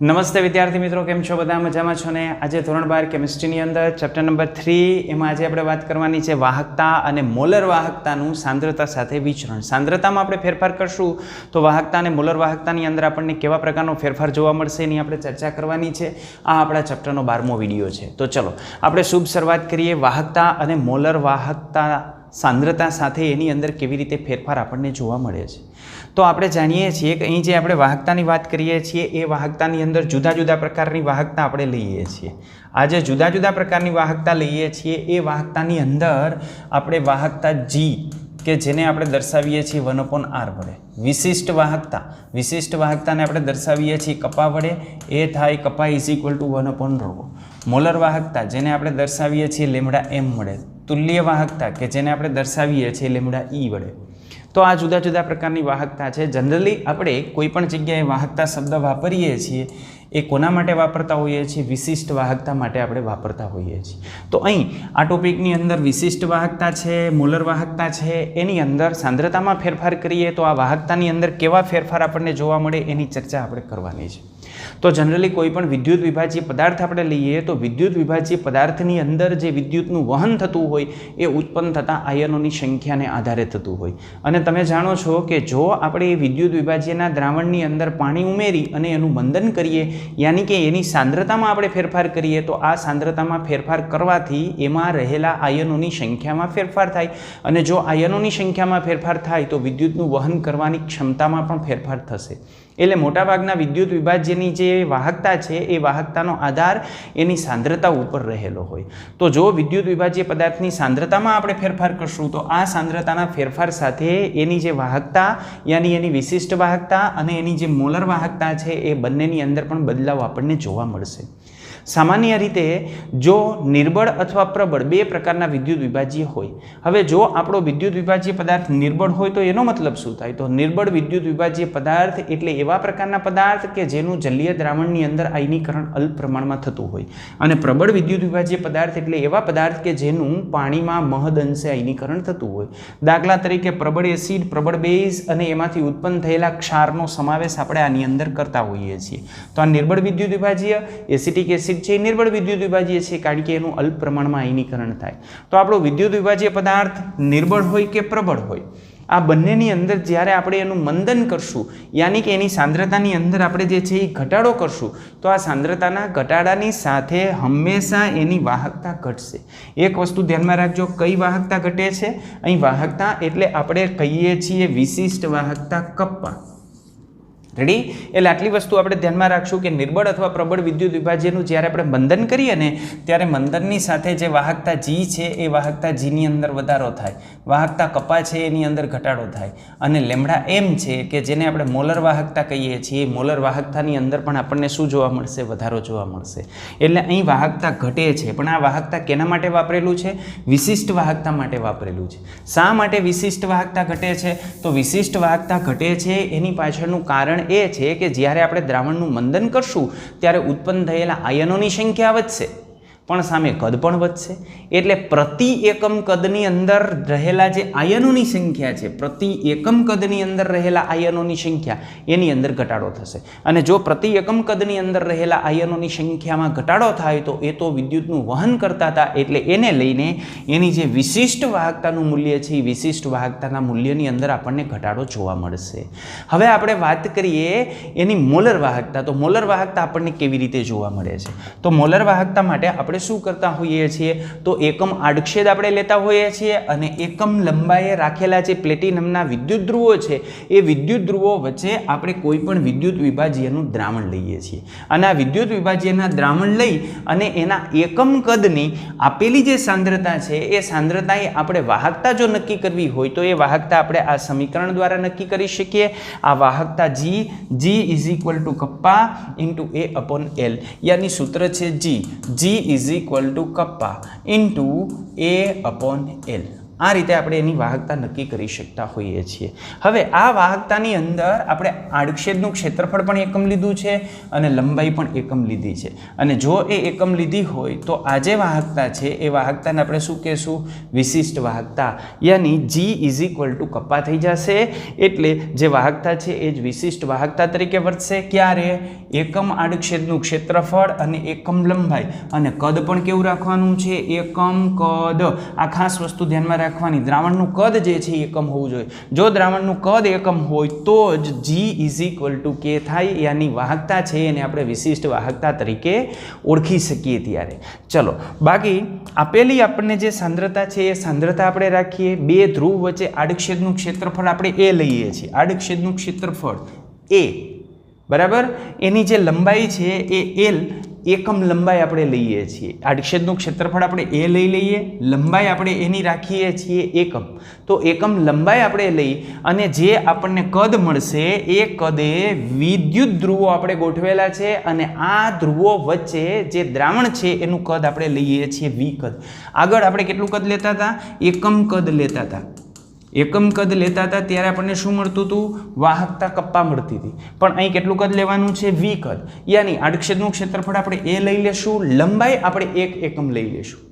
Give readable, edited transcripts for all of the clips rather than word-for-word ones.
નમસ્તે વિદ્યાર્થી મિત્રો, કેમ છો? બધા મજામાં છો ને? આજે ધોરણ 12 કેમિસ્ટ્રીની અંદર ચેપ્ટર નંબર 3 એમાં આજે આપણે વાત કરવાની છે વાહકતા અને મોલર વાહકતાનું સાંદ્રતા સાથે વિચરણ. સાંદ્રતામાં આપણે ફેરફાર કરશું તો વાહકતા અને મોલર વાહકતાની અંદર આપણને કેવા પ્રકારનો ફેરફાર જોવા મળશે એની આપણે ચર્ચા કરવાની છે. આ આપણા ચેપ્ટરનો 12મો વિડીયો છે. તો ચલો આપણે શુભ શરૂઆત કરીએ. વાહકતા અને મોલર વાહકતા સાંદ્રતા સાથે એની અંદર કેવી રીતે ફેરફાર આપણને જોવા મળે છે. તો આપણે જાણીએ છીએ કે અહીં જે આપણે વાહકતાની વાત કરીએ છીએ એ વાહકતાની અંદર જુદા જુદા પ્રકારની વાહકતા આપણે લઈએ છીએ. આ જે જુદા જુદા પ્રકારની વાહકતા લઈએ છીએ એ વાહકતાની અંદર આપણે વાહકતા G કે જેને આપણે દર્શાવીએ છીએ 1/r વડે. વિશિષ્ટ વાહકતાને આપણે દર્શાવીએ છીએ કપા વડે. એ થાય કપા = 1/ρ. મોલર વાહકતા જેને આપણે દર્શાવીએ છીએ λm વડે. તુલ્ય વાહકતા કે જેને આપણે દર્શાવીએ છીએ λe વડે. તો આ જુદા જુદા પ્રકારની વાહકતા છે. જનરલી આપણે કોઈ પણ જગ્યાએ વાહકતા શબ્દ વાપરીએ છીએ એ કોના માટે વાપરતા હોઈએ છીએ? વિશિષ્ટ વાહકતા માટે આપણે વાપરતા હોઈએ છીએ. તો અહીં આ ટોપિકની અંદર વિશિષ્ટ વાહકતા છે, મોલર વાહકતા છે, એની અંદર સાંદ્રતામાં ફેરફાર કરીએ તો આ વાહકતાની અંદર કેવા ફેરફાર આપણને જોવા મળે એની ચર્ચા આપણે કરવાની છે. તો જનરલી કોઈ પણ વિદ્યુત વિભાજ્ય પદાર્થ આપણે લઈએ તો વિદ્યુત વિભાજ્ય પદાર્થની અંદર જે વિદ્યુતનું વહન થતું હોય એ ઉત્પન્ન થતા આયનોની સંખ્યાને આધારે થતું હોય. અને તમે જાણો છો કે જો આપણે વિદ્યુત વિભાજ્યના દ્રાવણની અંદર પાણી ઉમેરી અને એનું મંદન કરીએ, યાની કે એની સાંદ્રતામાં આપણે ફેરફાર કરીએ તો આ સાંદ્રતામાં ફેરફાર કરવાથી એમાં રહેલા આયનોની સંખ્યામાં ફેરફાર થાય. અને જો આયનોની સંખ્યામાં ફેરફાર થાય તો વિદ્યુતનું વહન કરવાની ક્ષમતામાં પણ ફેરફાર થશે. એટલે મોટાભાગના વિદ્યુત વિભાજ્યની જે વાહકતા છે એ વાહકતાનો આધાર એની સાંદ્રતા ઉપર રહેલો હોય. તો જો વિદ્યુત વિભાજ્ય પદાર્થની સાંદ્રતામાં આપણે ફેરફાર કરશું તો આ સાંદ્રતાના ફેરફાર સાથે એની જે વાહકતા યાની એની વિશિષ્ટ વાહકતા અને એની જે મોલર વાહકતા છે એ બંનેની અંદર પણ બદલાવ આપણને જોવા મળશે. સામાન્ય રીતે જો નિર્બળ અથવા પ્રબળ બે પ્રકારના વિદ્યુત વિભાજ્ય હોય. હવે જો આપણો વિદ્યુત વિભાજ્ય પદાર્થ નિર્બળ હોય તો એનો મતલબ શું થાય? તો નિર્બળ વિદ્યુત વિભાજ્ય પદાર્થ એટલે એવા પ્રકારના પદાર્થ કે જેનું જલીય દ્રાવણની અંદર આયનીકરણ અલ્પ પ્રમાણમાં થતું હોય. અને પ્રબળ વિદ્યુત વિભાજ્ય પદાર્થ એટલે એવા પદાર્થ કે જેનું પાણીમાં મહદ અંશે આયનીકરણ થતું હોય. દાખલા તરીકે પ્રબળ એસિડ, પ્રબળ બેઝ અને એમાંથી ઉત્પન્ન થયેલા ક્ષારનો સમાવેશ આપણે આની અંદર કરતા હોઈએ છીએ. તો આ નિર્બળ વિદ્યુત વિભાજ્ય એસિટિક એસિડ છે નિર્બળ વિદ્યુત વિભાજ્ય છે કારણ કે એનું અલ્પ પ્રમાણમાં આયનીકરણ થાય. તો આપણો વિદ્યુત વિભાજ્ય પદાર્થ નિર્બળ હોય કે પ્રબળ હોય, આ બંનેની અંદર જ્યારે આપણે એનું મંદન કરશું યાની કે એની સાંદ્રતાની અંદર આપણે જે છે એ ઘટાડો કરશું તો આ સાંદ્રતાના ઘટાડાની સાથે હંમેશા એની વાહકતા ઘટશે. એક વસ્તુ ધ્યાનમાં રાખજો, કઈ વાહકતા ઘટે છે? અહીં વાહકતા એટલે આપણે કહીએ છીએ વિશિષ્ટ વાહકતા કપ્પા. રેડી? એટલે આટલી વસ્તુ આપણે ધ્યાનમાં રાખશું કે નિર્બળ અથવા પ્રબળ વિદ્યુત વિભાજ્યનું જ્યારે આપણે મંદન કરીએ ને ત્યારે મંદનની સાથે જે વાહકતા G છે એ વાહકતા Gની અંદર વધારો થાય, વાહકતા કપા છે એની અંદર ઘટાડો થાય. અને λm છે કે જેને આપણે મોલર વાહકતા કહીએ છીએ, મોલર વાહકતાની અંદર પણ આપણને શું જોવા મળશે? વધારો જોવા મળશે. એટલે અહીં વાહકતા ઘટે છે, પણ આ વાહકતા કેના માટે વાપરેલું છે? વિશિષ્ટ વાહકતા માટે વાપરેલું છે. શા માટે વિશિષ્ટ વાહકતા ઘટે છે? તો વિશિષ્ટ વાહકતા ઘટે છે એની પાછળનું કારણ એ છે કે જ્યારે આપણે દ્રાવણનું મંદન કરશું ત્યારે ઉત્પન્ન થયેલા આયનોની સંખ્યા વધશે પણ સામે કદ પણ વધશે. એટલે પ્રતિ એકમ કદની અંદર રહેલા જે આયનોની સંખ્યા છે, પ્રતિ એકમ કદની અંદર રહેલા આયનોની સંખ્યા એની અંદર ઘટાડો થશે. અને જો પ્રતિ એકમ કદની અંદર રહેલા આયનોની સંખ્યામાં ઘટાડો થાય તો એ તો વિદ્યુતનું વહન કરતા હતા એટલે એને લઈને એની જે વિશિષ્ટ વાહકતાનું મૂલ્ય છે એ વિશિષ્ટ વાહકતાના મૂલ્યની અંદર આપણને ઘટાડો જોવા મળશે. હવે આપણે વાત કરીએ એની મોલર વાહકતા. તો મોલર વાહકતા આપણને કેવી રીતે જોવા મળે છે? તો મોલર વાહકતા માટે આપણે શું કરતા હોઈએ છીએ? તો એકમ આડછેદ આપણે લેતા હોઈએ છીએ અને એકમ લંબાઈએ રાખેલા જે પ્લેટિનમના વિદ્યુત ધ્રુવો છે એ વિદ્યુત ધ્રુવો વચ્ચે આપણે કોઈ પણ વિદ્યુત વિભાજ્યનું દ્રાવણ લઈએ છીએ. અને આ વિદ્યુત વિભાજ્યના દ્રાવણ લઈ અને એના એકમ કદની આપેલી જે સાંદ્રતા છે એ સાંદ્રતાએ આપણે વાહકતા જો નક્કી કરવી હોય તો એ વાહકતા આપણે આ સમીકરણ દ્વારા નક્કી કરી શકીએ. આ વાહકતા G = કપ્પા × A/L, યાની સૂત્ર છે G = કપ્પા × A/L. આ રીતે આપણે એની વાહકતા નક્કી કરી શકતા હોઈએ છીએ. હવે આ વાહકતાની અંદર આપણે આડછેદનું ક્ષેત્રફળ પણ એકમ લીધું છે અને લંબાઈ પણ એકમ લીધી છે. અને જો એ એકમ લીધી હોય તો આ જે વાહકતા છે એ વાહકતાને આપણે શું કહેશું? વિશિષ્ટ વાહકતા, યાની G is equal two kappa થઈ જશે. એટલે જે વાહકતા છે એ જ વિશિષ્ટ વાહકતા તરીકે વર્તશે. ક્યારે? એકમ આડછેદનું ક્ષેત્રફળ અને એકમ લંબાઈ, અને કદ પણ કેવું રાખવાનું છે? એકમ કદ. આ ખાસ વસ્તુ ધ્યાનમાં રાખવાની, દ્રાવણનું કદ જે છે એ એકમ હોવું જોઈએ. જો દ્રાવણનું કદ એકમ હોય તો જ G is equal two K થાય, યાની વાહકતા છે એને આપણે વિશિષ્ટ વાહકતા તરીકે ઓળખી શકીએ. ત્યારે ચલો, બાકી આપેલી આપણને જે સાંદ્રતા છે એ સાંદ્રતા આપણે રાખીએ. બે ધ્રુવ વચ્ચે આડછેદનું ક્ષેત્રફળ આપણે એ લઈએ છીએ. આડછેદનું ક્ષેત્રફળ એ, બરાબર, એની જે લંબાઈ છે એ L એકમ લંબાઈ આપણે લઈએ છીએ. આડછેદનું ક્ષેત્રફળ આપણે એ લઈ લઈએ, લંબાઈ આપણે એની રાખીએ છીએ એકમ. તો એકમ લંબાઈ આપણે લઈ અને જે આપણને કદ મળશે એ કદે વિદ્યુત ધ્રુવો આપણે ગોઠવેલા છે અને આ ધ્રુવો વચ્ચે જે દ્રાવણ છે એનું કદ આપણે લઈએ છીએ V કદ. આગળ આપણે કેટલું કદ લેતા હતા? એકમ કદ લેતા હતા. એકમ કદ લેતા હતા ત્યારે આપણને શું મળતું હતું? વાહકતા કપ્પા મળતી હતી. પણ અહીં કેટલું કદ લેવાનું છે? V કદ. યાની આડછેદનું ક્ષેત્રફળ આપણે એ લઈ લેશું, લંબાઈ આપણે 1 એકમ લઈ લેશું.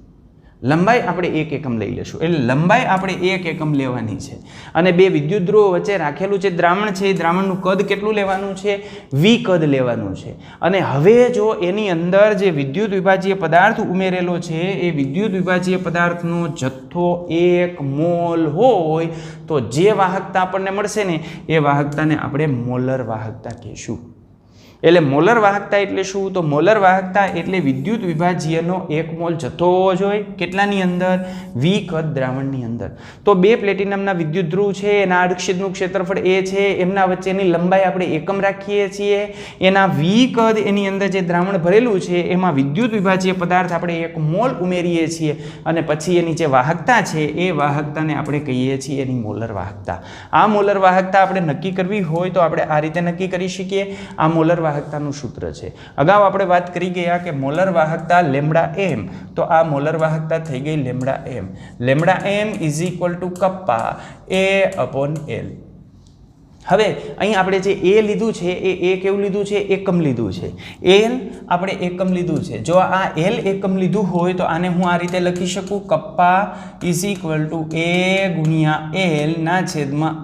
લંબાઈ આપણે 1 એકમ લઈ લેશું. એટલે લંબાઈ આપણે 1 એકમ લેવાની છે. અને બે વિદ્યુત ધ્રુવો વચ્ચે રાખેલું જે દ્રાવણ છે એ દ્રાવણનું કદ કેટલું લેવાનું છે? V કદ લેવાનું છે. અને હવે જો એની અંદર જે વિદ્યુત વિભાજીય પદાર્થ ઉમેરેલો છે એ વિદ્યુત વિભાજીય પદાર્થનો જથ્થો 1 મોલ હોય તો જે વાહકતા આપણને મળશે ને એ વાહકતાને આપણે મોલર વાહકતા કહીશું. એટલે મોલર વાહકતા એટલે શું? તો મોલર વાહકતા એટલે વિદ્યુત વિભાજીયનો 1 મોલ જથ્થો હોવો જોઈએ. કેટલાની અંદર? V કદ દ્રાવણની અંદર. તો બે પ્લેટિનમના વિદ્યુત ધ્રુવ છે, એના આડછેદનું ક્ષેત્રફળ એ છે, એમના વચ્ચેની લંબાઈ આપણે એકમ રાખીએ છીએ. એના V કદ, એની અંદર જે દ્રાવણ ભરેલું છે એમાં વિદ્યુત વિભાજીય પદાર્થ આપણે 1 મોલ ઉમેરીએ છીએ અને પછી એની જે વાહકતા છે એ વાહકતાને આપણે કહીએ છીએ એની મોલર વાહકતા. આ મોલર વાહકતા આપણે નક્કી કરવી હોય તો આપણે આ રીતે નક્કી કરી શકીએ. આ મોલર વાહકતાનું સૂત્ર છે. અગાઉ આપણે વાત કરી ગયા કે મોલર વાહકતા લેમ્બડા m. તો આ મોલર વાહકતા થઈ ગઈ lambda m. Lambda m is equal two kappa A/L. હવે અહીં આપણે જે એ લીધું છે એ કેવું લીધું છે? એકમ લીધું છે. L આપણે એકમ લીધું છે. જો આ L એકમ લીધું હોય તો આને હું આ રીતે લખી શકું, kappa is equal two A ગુણ્યા L ના છેદમાં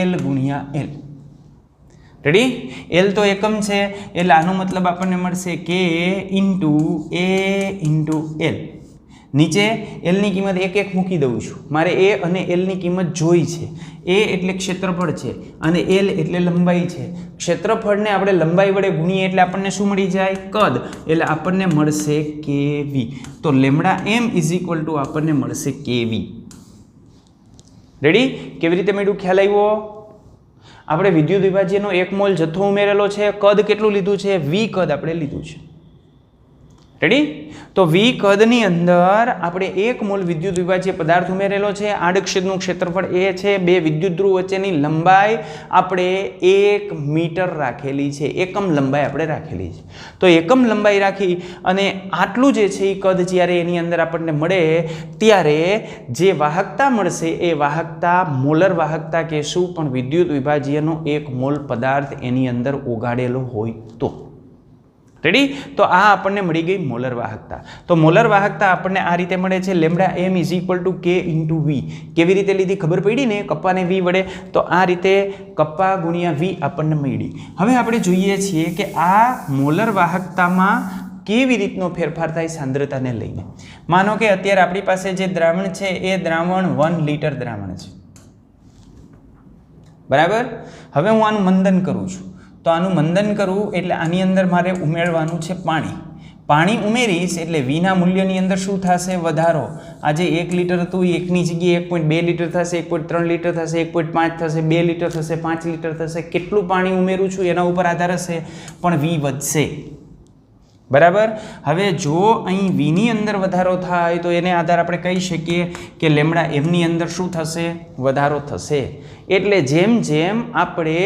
L ગુણ્યા L. રેડી? L તો એકમ છે એટલે આનો મતલબ આપણને મળશે K into A into L. નીચે L ની કિંમત 1 મૂકી દઉં છું. મારે A અને L ની કિંમત જોઈ છે. A એટલે ક્ષેત્રફળ છે અને L એટલે લંબાઈ છે. ક્ષેત્રફળને આપણે લંબાઈ વડે ગુણીએ એટલે આપણને શું મળી જાય? કદ. એટલે આપણને મળશે kV. તો lambda m is equal two આપણને મળશે kV. રેડી? કેવી રીતે મળ્યું? ખ્યાલ આવ્યો? આપણે વિદ્યુત વિભાજીયનો 1 મોલ જથ્થો ઉમેરેલો છે. કદ કેટલું લીધું છે? V કદ આપણે લીધું છે. રેડી? તો V કદની અંદર આપણે 1 મોલ વિદ્યુત વિભાજીય પદાર્થ ઉમેરેલો છે. આડછેદનું ક્ષેત્રફળ એ છે. બે વિદ્યુત ધ્રુવ વચ્ચેની લંબાઈ આપણે 1 મીટર રાખેલી છે. એકમ લંબાઈ આપણે રાખેલી છે. તો એકમ લંબાઈ રાખી અને આટલું જે છે એ કદ જ્યારે એની અંદર આપણને મળે ત્યારે જે વાહકતા મળશે એ વાહકતા મોલર વાહકતા કહેશું. પણ વિદ્યુત વિભાજીયનો 1 મોલ પદાર્થ એની અંદર ઓગાળેલો હોય તો. રેડી? તો આ આપણને મળી ગઈ મોલર વાહકતા. તો મોલર વાહકતા આપણને આ રીતે મળે છે. Lambda m is equal two K into V. કેવી રીતે લીધી? ખબર પડી ને? કપ્પાને V વડે. તો આ રીતે કપ્પા ગુણ્યા V આપણને મળી. હવે આપણે જોઈએ છીએ કે આ મોલર વાહકતામાં કેવી રીતનો ફેરફાર થાય સાંદ્રતાને લઈને. માનો કે અત્યારે આપણી પાસે જે દ્રાવણ છે એ દ્રાવણ 1 લીટર દ્રાવણ છે. બરાબર? હવે હું આનું મંદન કરું છું. તો આનું મંદન કરવું એટલે આની અંદર મારે ઉમેરવાનું છે પાણી. પાણી ઉમેરીશ એટલે Vના મૂલ્યની અંદર શું થશે? વધારો. આજે 1 લીટર હતું, 1ની જગ્યાએ 1.2 લીટર થશે, 1.3 લીટર થશે, 1.5 થશે, 2 લીટર થશે, 5 લીટર થશે. કેટલું પાણી ઉમેરું છું એના ઉપર આધાર હશે, પણ V વધશે. બરાબર? હવે જો અહીં Vની અંદર વધારો થાય તો એને આધાર આપણે કહી શકીએ કે લેમ્બડા mની અંદર શું થશે? વધારો થશે. એટલે જેમ જેમ આપણે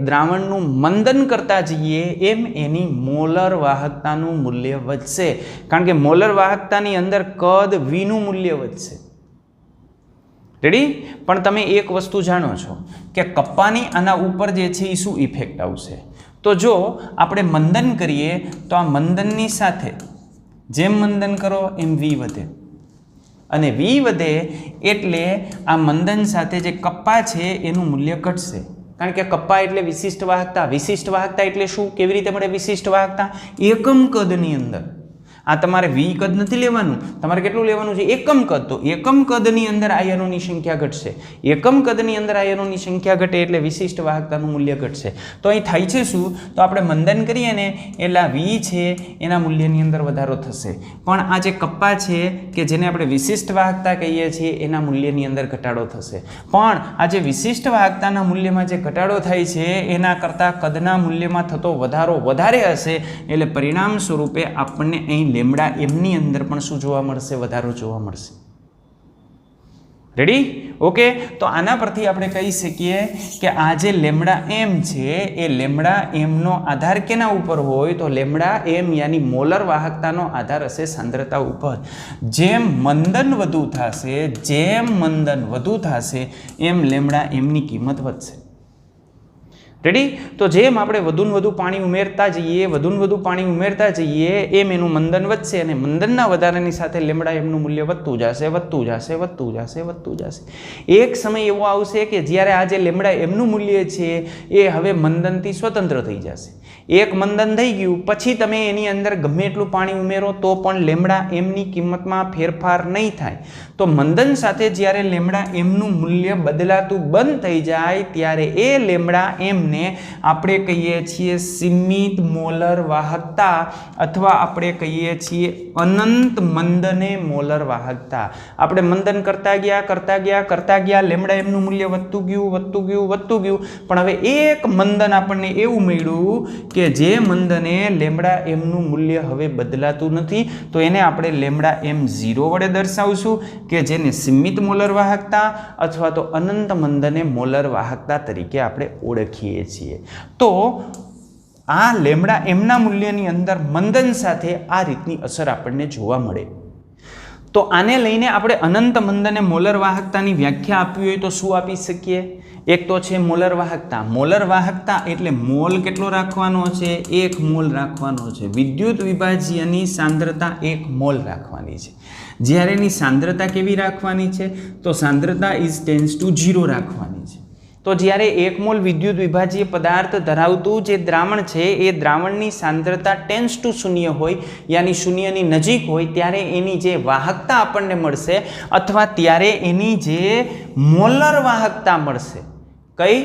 દ્રાવણનું મંદન કરતા જઈએ એમ એની મોલર વાહકતાનું મૂલ્ય વધશે. કારણ કે મોલર વાહકતાની અંદર કદ Vનું મૂલ્ય વધશે. રેડી? પણ તમે એક વસ્તુ જાણો છો કે કપ્પાની આના ઉપર જે છે એ શું ઇફેક્ટ આવશે? તો જો આપણે મંદન કરીએ તો આ મંદનની સાથે જેમ મંદન કરો એમ વી વધે, અને વી વધે એટલે આ મંદન સાથે જે કપ્પા છે એનું મૂલ્ય ઘટશે, કારણ કે કપ્પા એટલે વિશિષ્ટ વાહકતા. વિશિષ્ટ વાહકતા એટલે શું? કેવી રીતે મળે વિશિષ્ટ વાહકતા? એકમ કદની અંદર. આ તમારે વી કદ નથી લેવાનું, તમારે કેટલું લેવાનું છે? એકમ કદ. તો એકમ કદની અંદર આયનોની સંખ્યા ઘટશે. એકમ કદની અંદર આયનોની સંખ્યા ઘટે એટલે વિશિષ્ટ વાહકતાનું મૂલ્ય ઘટશે. તો અહીં થાય છે શું? તો આપણે મંદન કરીએ ને એટલે વી છે એના મૂલ્યની અંદર વધારો થશે, પણ આ જે કપ્પા છે કે જેને આપણે વિશિષ્ટ વાહકતા કહીએ છીએ એના મૂલ્યની અંદર ઘટાડો થશે. પણ આ જે વિશિષ્ટ વાહકતાના મૂલ્યમાં જે ઘટાડો થાય છે એના કરતાં કદના મૂલ્યમાં થતો વધારો વધારે હશે, એટલે પરિણામ સ્વરૂપે આપણને અહીં લેમડા એમની અંદર પણ શું જોવા મળશે? વધારો જોવા મળશે. રેડી? ઓકે. તો આના પરથી આપણે કહી શકીએ કે આ જે લેમડા એમ છે એ લેમડા એમનો આધાર કેના ઉપર હોય? તો લેમડા એમ યાની મોલર વાહકતાનો આધાર હશે સાંદ્રતા ઉપર. જેમ મંદન વધુ થશે એમ લેમડા એમની કિંમત વધશે. રેડી? તો જેમ આપણે વધુને વધુ પાણી ઉમેરતા જઈએ એમ એનું મંદન વધશે, અને મંદનના વધારાની સાથે લેમડા એમનું મૂલ્ય વધતું જશે. એક સમય એવો આવશે કે જ્યારે આ જે લેમડા એમનું મૂલ્ય છે એ હવે મંદનથી સ્વતંત્ર થઈ જશે. એક મંદન થઈ ગયું પછી તમે એની અંદર ગમે એટલું પાણી ઉમેરો તો પણ લેમડા એમની કિંમતમાં ફેરફાર નહીં થાય. તો મંદન સાથે જ્યારે લેમડા એમનું મૂલ્ય બદલાતું બંધ થઈ જાય ત્યારે એ લેમડા એમને આપણે કહીએ છીએ સીમિત મોલર વાહકતા, અથવા આપણે કહીએ છીએ અનંત મંદને મોલર વાહકતા. આપણે મંદન કરતા ગયા લેમડા એમનું મૂલ્ય વધતું ગયું, પણ હવે એક મંદન આપણને એવું મળ્યું કે જે મંદને લેમડા એમનું મૂલ્ય હવે બદલાતું નથી, તો એને આપણે લેમડા એમ 0 વડે દર્શાવશું, કે જેને સીમિત મોલર વાહકતા અથવા તો અનંત મંદને મોલર વાહકતા તરીકે આપણે ઓળખીએ છીએ. તો આ લેમડા એમના મૂલ્યની અંદર મંદન સાથે આ રીતની અસર આપણને જોવા મળે. તો આને લઈને આપણે અનંત મંદને મોલર વાહકતાની વ્યાખ્યા આપવી હોય તો શું આપી શકીએ? એક તો છે મોલર વાહકતા. મોલર વાહકતા એટલે મોલ કેટલો રાખવાનો છે? 1 મોલ રાખવાનો છે. વિદ્યુત વિભાજ્યની સાંદ્રતા 1 મોલ રાખવાની છે. જ્યારે એની સાંદ્રતા કેવી રાખવાની છે? તો સાંદ્રતા ટેન્ડ્સ ટુ 0 રાખવાની છે. તો જ્યારે 1 મોલ વિદ્યુત વિભાજ્ય પદાર્થ ધરાવતું જે દ્રાવણ છે એ દ્રાવણની સાંદ્રતા ટેન્ડ્સ ટુ 0 હોય, યાની 0ની નજીક હોય, ત્યારે એની જે વાહકતા આપણને મળશે અથવા ત્યારે એની જે મોલર વાહકતા મળશે. કઈ?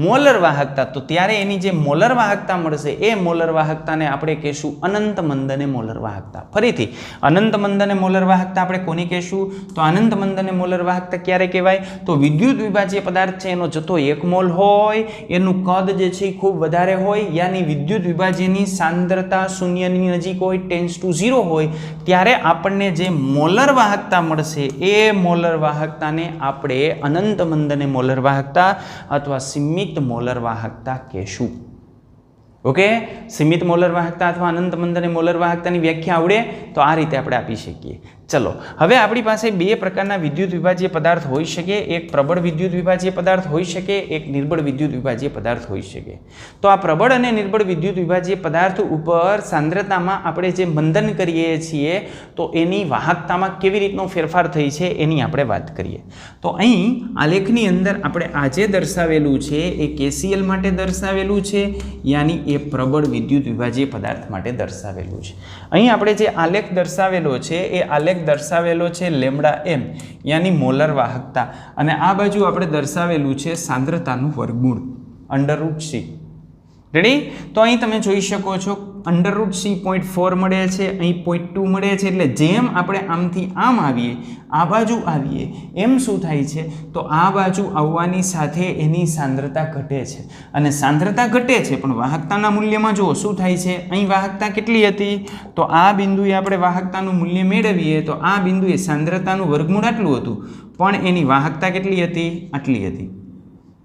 મોલર વાહકતા. તો ત્યારે એની જે મોલર વાહકતા મળશે એ મોલર વાહકતાને આપણે કહેશું અનંત મંદને મોલર વાહકતા. ફરીથી અનંત મંદને મોલર વાહકતા આપણે કોને કહેશું? તો અનંત મંદને મોલર વાહકતા ક્યારે કહેવાય? તો વિદ્યુત વિભાજ્ય પદાર્થ છે એનો જથ્થો 1 મોલ હોય, એનું કદ જે છે એ ખૂબ વધારે હોય, યાની વિદ્યુત વિભાજ્યની સાંદ્રતા 0ની નજીક હોય, ટેન્ડ્સ ટુ 0 હોય, ત્યારે આપણને જે મોલર વાહકતા મળશે એ મોલર વાહકતાને આપણે અનંત મંદને મોલર વાહકતા અથવા સીમિત મોલર વાહકતા કહેશું. ઓકે? સીમિત મોલર વાહકતા અથવા અનંત મંદને મોલર વાહકતાની વ્યાખ્યા આવડે તો આ રીતે આપણે આપી શકીએ. ચલો, હવે આપણી પાસે 2 પ્રકારના વિદ્યુત વિભાજ્ય પદાર્થ હોઈ શકે. એક પ્રબળ વિદ્યુત વિભાજ્ય પદાર્થ હોઈ શકે, એક નિર્બળ વિદ્યુત વિભાજ્ય પદાર્થ હોઈ શકે. તો આ પ્રબળ અને નિર્બળ વિદ્યુત વિભાજ્ય પદાર્થ ઉપર સાંદ્રતામાં આપણે જે મંદન કરીએ છીએ તો એની વાહકતામાં કેવી રીતનો ફેરફાર થઈ છે એની આપણે વાત કરીએ. તો અહીં આલેખની અંદર આપણે આ જે દર્શાવેલું છે એ KCl માટે દર્શાવેલું છે, યાની એ પ્રબળ વિદ્યુત વિભાજ્ય પદાર્થ માટે દર્શાવેલું છે. અહીં આપણે જે આલેખ દર્શાવેલો છે એ આલેખ દર્શાવેલો છે લેમડા એમ યાની મોલર વાહકતા, અને આ બાજુ આપણે દર્શાવેલું છે સાંદ્રતાનું વર્ગમૂળ √c. રેડી? તો અહીં તમે જોઈ શકો છો √c 0.4 મળે છે, અહીં 0.2 મળે છે. એટલે જેમ આપણે આમથી આમ આવીએ, આ બાજુ આવીએ, એમ શું થાય છે? તો આ બાજુ આવવાની સાથે એની સાંદ્રતા ઘટે છે, અને સાંદ્રતા ઘટે છે પણ વાહકતાના મૂલ્યમાં જુઓ શું થાય છે. અહીં વાહકતા કેટલી હતી? તો આ બિંદુએ આપણે વાહકતાનું મૂલ્ય મેળવીએ તો આ બિંદુએ સાંદ્રતાનું વર્ગમૂળ આટલું હતું, પણ એની વાહકતા કેટલી હતી? આટલી હતી.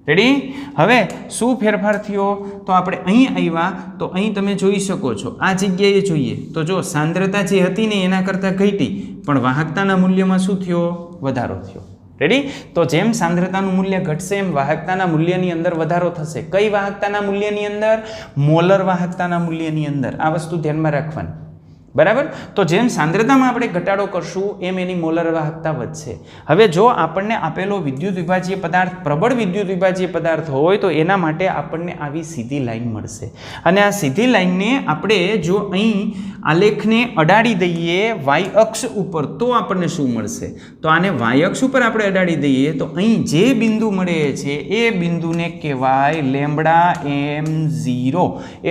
રેડી? હવે શું ફેરફાર થયો? તો આપણે અહીં આવ્યા તો અહીં તમે જોઈ શકો છો, આ જગ્યાએ જોઈએ તો જો સાંદ્રતા જે હતી ને એના કરતાં ઘટી, પણ વાહકતાના મૂલ્યમાં શું થયો? વધારો થયો. રેડી? તો જેમ સાંદ્રતાનું મૂલ્ય ઘટશે એમ વાહકતાના મૂલ્યની અંદર વધારો થશે. કઈ વાહકતાના મૂલ્યની અંદર? મોલર વાહકતાના મૂલ્યની અંદર. આ વસ્તુ ધ્યાનમાં રાખવાની, બરાબર? તો જેમ સાંદ્રતામાં આપણે ઘટાડો કરશું એમ એની મોલર વાહકતા વધશે. હવે જો આપણને આપેલો વિદ્યુત વિભાજીય પદાર્થ પ્રબળ વિદ્યુત વિભાજીય પદાર્થ હોય તો એના માટે આપણને આવી સીધી લાઈન મળશે. અને આ સીધી લાઈનને આપણે જો અહીં આલેખને અડાડી દઈએ વાય અક્ષ ઉપર તો આપણને શું મળશે? તો આને વાય અક્ષ ઉપર આપણે અડાડી દઈએ તો અહીં જે બિંદુ મળે છે એ બિંદુને કહેવાય λm0.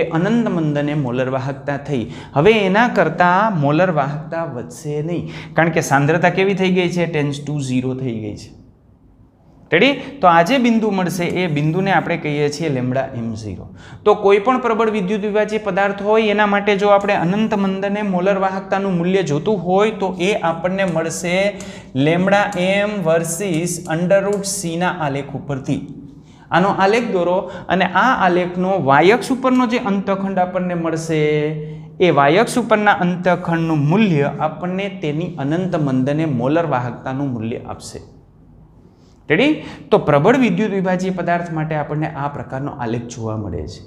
એ અનંત મંદને મોલર વાહકતા થઈ. હવે એના કરતાં મોલર વાહકતા વધશે નહીં, કારણ કે સાંદ્રતા કેવી થઈ ગઈ છે? ટેન્ડ્સ ટુ 0 થઈ ગઈ છે. રેડી? તો આ જે બિંદુ મળશે એ બિંદુને આપણે કહીએ છીએ λm0. તો કોઈ પણ પ્રબળ વિદ્યુત વિભાજીય પદાર્થ હોય એના માટે જો આપણે અનંત મંદને મોલર વાહકતાનું મૂલ્ય જોતું હોય તો એ આપણને મળશે λm વર્સિસ √c ના આલેખ ઉપરથી. આનો આલેખ દોરો અને આ આલેખનો વાયક્ષ ઉપરનો જે અંતખંડ આપણને મળશે એ વાયક્ષ ઉપરના અંતખંડનું મૂલ્ય આપણને તેની અનંત મંદને મોલર વાહકતાનું મૂલ્ય આપશે. રેડી? તો પ્રબળ વિદ્યુત વિભાજીય પદાર્થ માટે આપણને આ પ્રકારનો આલેખ જોવા મળે છે.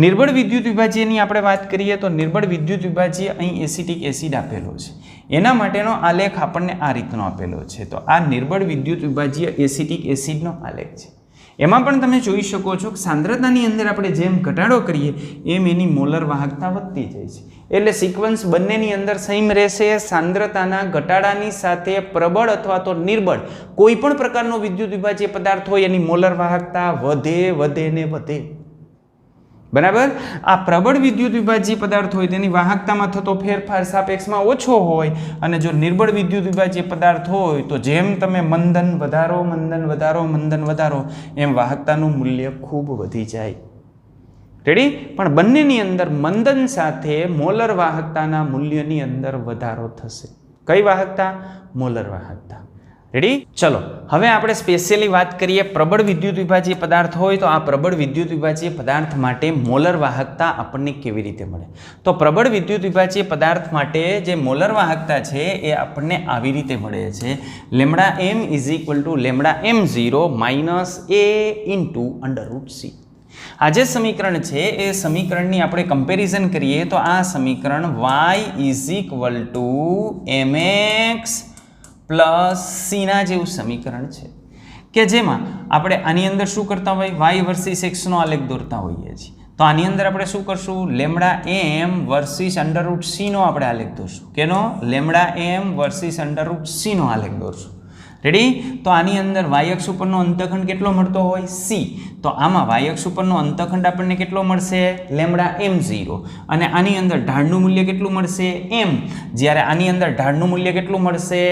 નિર્બળ વિદ્યુત વિભાજીયની આપણે વાત કરીએ તો નિર્બળ વિદ્યુત વિભાજીય અહીં એસિટિક એસિડ આપેલો છે. એના માટેનો આલેખ આપણને આ રીતનો આપેલો છે. તો આ નિર્બળ વિદ્યુત વિભાજીય એસિટિક એસિડનો આલેખ છે. એમાં પણ તમે જોઈ શકો છો કે સાંદ્રતાની અંદર આપણે જેમ ઘટાડો કરીએ એમ એની મોલર વાહકતા વધતી જાય છે. એટલે સિક્વન્સ બંનેની અંદર સેમ રહેશે. સાંદ્રતાના ઘટાડાની સાથે પ્રબળ અથવા તો નિર્બળ કોઈ પણ પ્રકારનો વિદ્યુત વિભાજીય પદાર્થ હોય એની મોલર વાહકતા વધે ને વધે. બરાબર? આ પ્રબળ વિદ્યુત વિભાજીય પદાર્થ હોય તેની વાહકતામાં થતો ફેરફાર સાપેક્ષમાં ઓછો હોય અને જો નિર્બળ વિદ્યુત વિભાજીય પદાર્થ હોય તો જેમ તમે મંદન વધારો એમ વાહકતાનું મૂલ્ય ખૂબ વધી જાય. રેડી? પણ બંનેની અંદર મંદન સાથે મોલર વાહકતાના મૂલ્યની અંદર વધારો થશે. કઈ વાહકતા? મોલર વાહકતા. રેડી? ચલો હવે આપણે સ્પેશિયલી વાત કરીએ પ્રબળ વિદ્યુત વિભાજીય પદાર્થ હોય તો આ પ્રબળ વિદ્યુત વિભાજીય પદાર્થ માટે મોલર વાહકતા આપણને કેવી રીતે મળે? તો પ્રબળ વિદ્યુત વિભાજીય પદાર્થ માટે જે મોલર વાહકતા છે એ આપણને આવી રીતે મળે છે. λm λm0 - a √c. આ જે સમીકરણ છે એ સમીકરણની આપણે કમ્પેરિઝન કરીએ તો આ સમીકરણ y mx પ્લસ c ના જેવું સમીકરણ છે કે જેમાં આપણે આની અંદર શું કરતા હોય? y વર્સિસ x નો આલેખ દોરતા હોઈએ છીએ. તો આની અંદર આપણે શું કરશું? λm વર્સિસ √c નો આપણે આલેખ દોરશું. કેનો? λm વર્સિસ √c નો આલેખ દોરશું. રેડી? તો આની અંદર y અક્ષ ઉપરનો અંતખંડ કેટલો મળતો હોય? c. તો આમાં y અક્ષ ઉપરનો અંતખંડ આપણને કેટલો મળશે? λm0. અને આની અંદર ઢાળનું મૂલ્ય કેટલું મળશે? m. જ્યારે આની અંદર ઢાળનું મૂલ્ય કેટલું મળશે?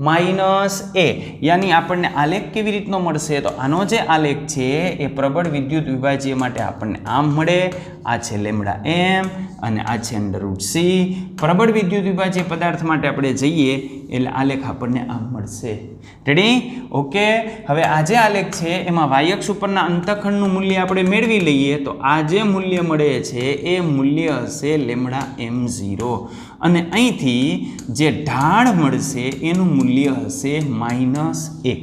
-a. યાની આપણને આલેખ કેવી રીતનો મળશે? તો આનો જે આલેખ છે એ પ્રબળ વિદ્યુત વિભાજીય માટે આપણને આમ મળે. આ છે λm અને આ છે √c. પ્રબળ વિદ્યુત વિભાજીય પદાર્થ માટે આપણે જઈએ એટલે આલેખ આપણને આમ મળશે. રેડી? ઓકે. હવે આ જે આલેખ છે એમાં y અક્ષ ઉપરના અંતખંડનું મૂલ્ય આપણે મેળવી લઈએ તો આ જે મૂલ્ય મળે છે એ મૂલ્ય હશે λm0 અને અહીંથી જે ઢાળ મળશે એનું મૂલ્ય હશે -a.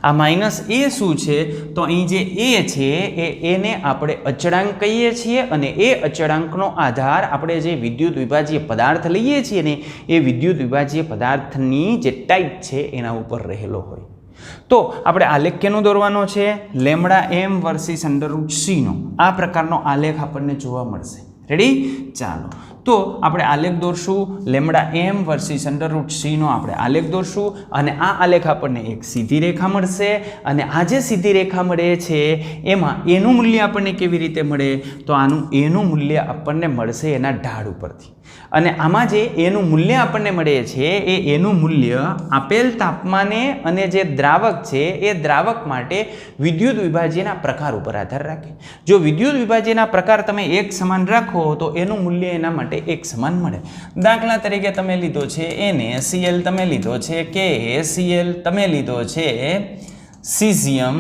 આ -a શું છે? તો અહીં જે a છે એને આપણે અચળાંક કહીએ છીએ અને એ અચળાંકનો આધાર આપણે જે વિદ્યુત વિભાજીય પદાર્થ લઈએ છીએ ને એ વિદ્યુત વિભાજીય પદાર્થની જે ટાઈપ છે એના ઉપર રહેલો હોય. તો આપણે આલેખ કેનો દોરવાનો છે? λm વર્સિસ √c નો. આ પ્રકારનો આલેખ આપણને જોવા મળશે. રેડી? ચાલો તો આપણે આલેખ દોરશું. λm વર્સિસ √c નો આપણે આલેખ દોરશું અને આ આલેખ આપણને એક સીધી રેખા મળશે અને આ જે સીધી રેખા મળે છે એમાં એનું મૂલ્ય આપણને કેવી રીતે મળે? તો આનું એનું મૂલ્ય આપણને મળશે એના ઢાળ ઉપરથી. અને આમાં જે એનું મૂલ્ય આપણને મળે છે એ એનું મૂલ્ય આપેલ તાપમાને અને જે દ્રાવક છે એ દ્રાવક માટે વિદ્યુત વિભાજીયના પ્રકાર ઉપર આધાર રાખે. જો વિદ્યુત વિભાજીયના પ્રકાર તમે એક સમાન રાખો તો એનું મૂલ્ય એના માટે એક સમાન મળે. દાખલા તરીકે તમે લીધો છે NaCl, તમે લીધો છે KCl, તમે લીધો છે સીઝિયમ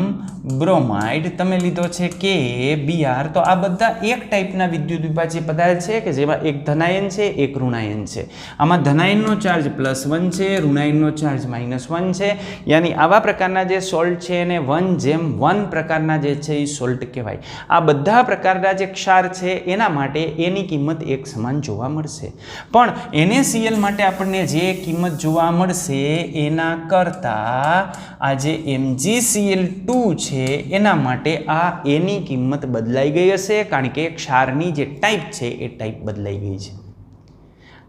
બ્રોમાઇડ તમે લીધો છે KBr. તો આ બધા એક ટાઈપના વિદ્યુત વિભાજ્ય પદાર્થ છે કે જેમાં એક ધનાયન છે એક ઋણાયન છે. આમાં ધનાયનનો ચાર્જ +1 છે, ઋણાયનનો ચાર્જ -1 છે. યાની આવા પ્રકારના જે સોલ્ટ છે એને 1:1 પ્રકારના જે છે એ સોલ્ટ કહેવાય. આ બધા પ્રકારના જે ક્ષાર છે એના માટે એની કિંમત એક સમાન જોવા મળશે. પણ NaCl માટે આપણને જે કિંમત જોવા મળશે એના કરતાં આ જે MgCl2 છે એના માટે આ એની કિંમત બદલાઈ ગઈ હશે, કારણ કે ક્ષારની જે ટાઈપ છે એ ટાઈપ બદલાઈ ગઈ છે.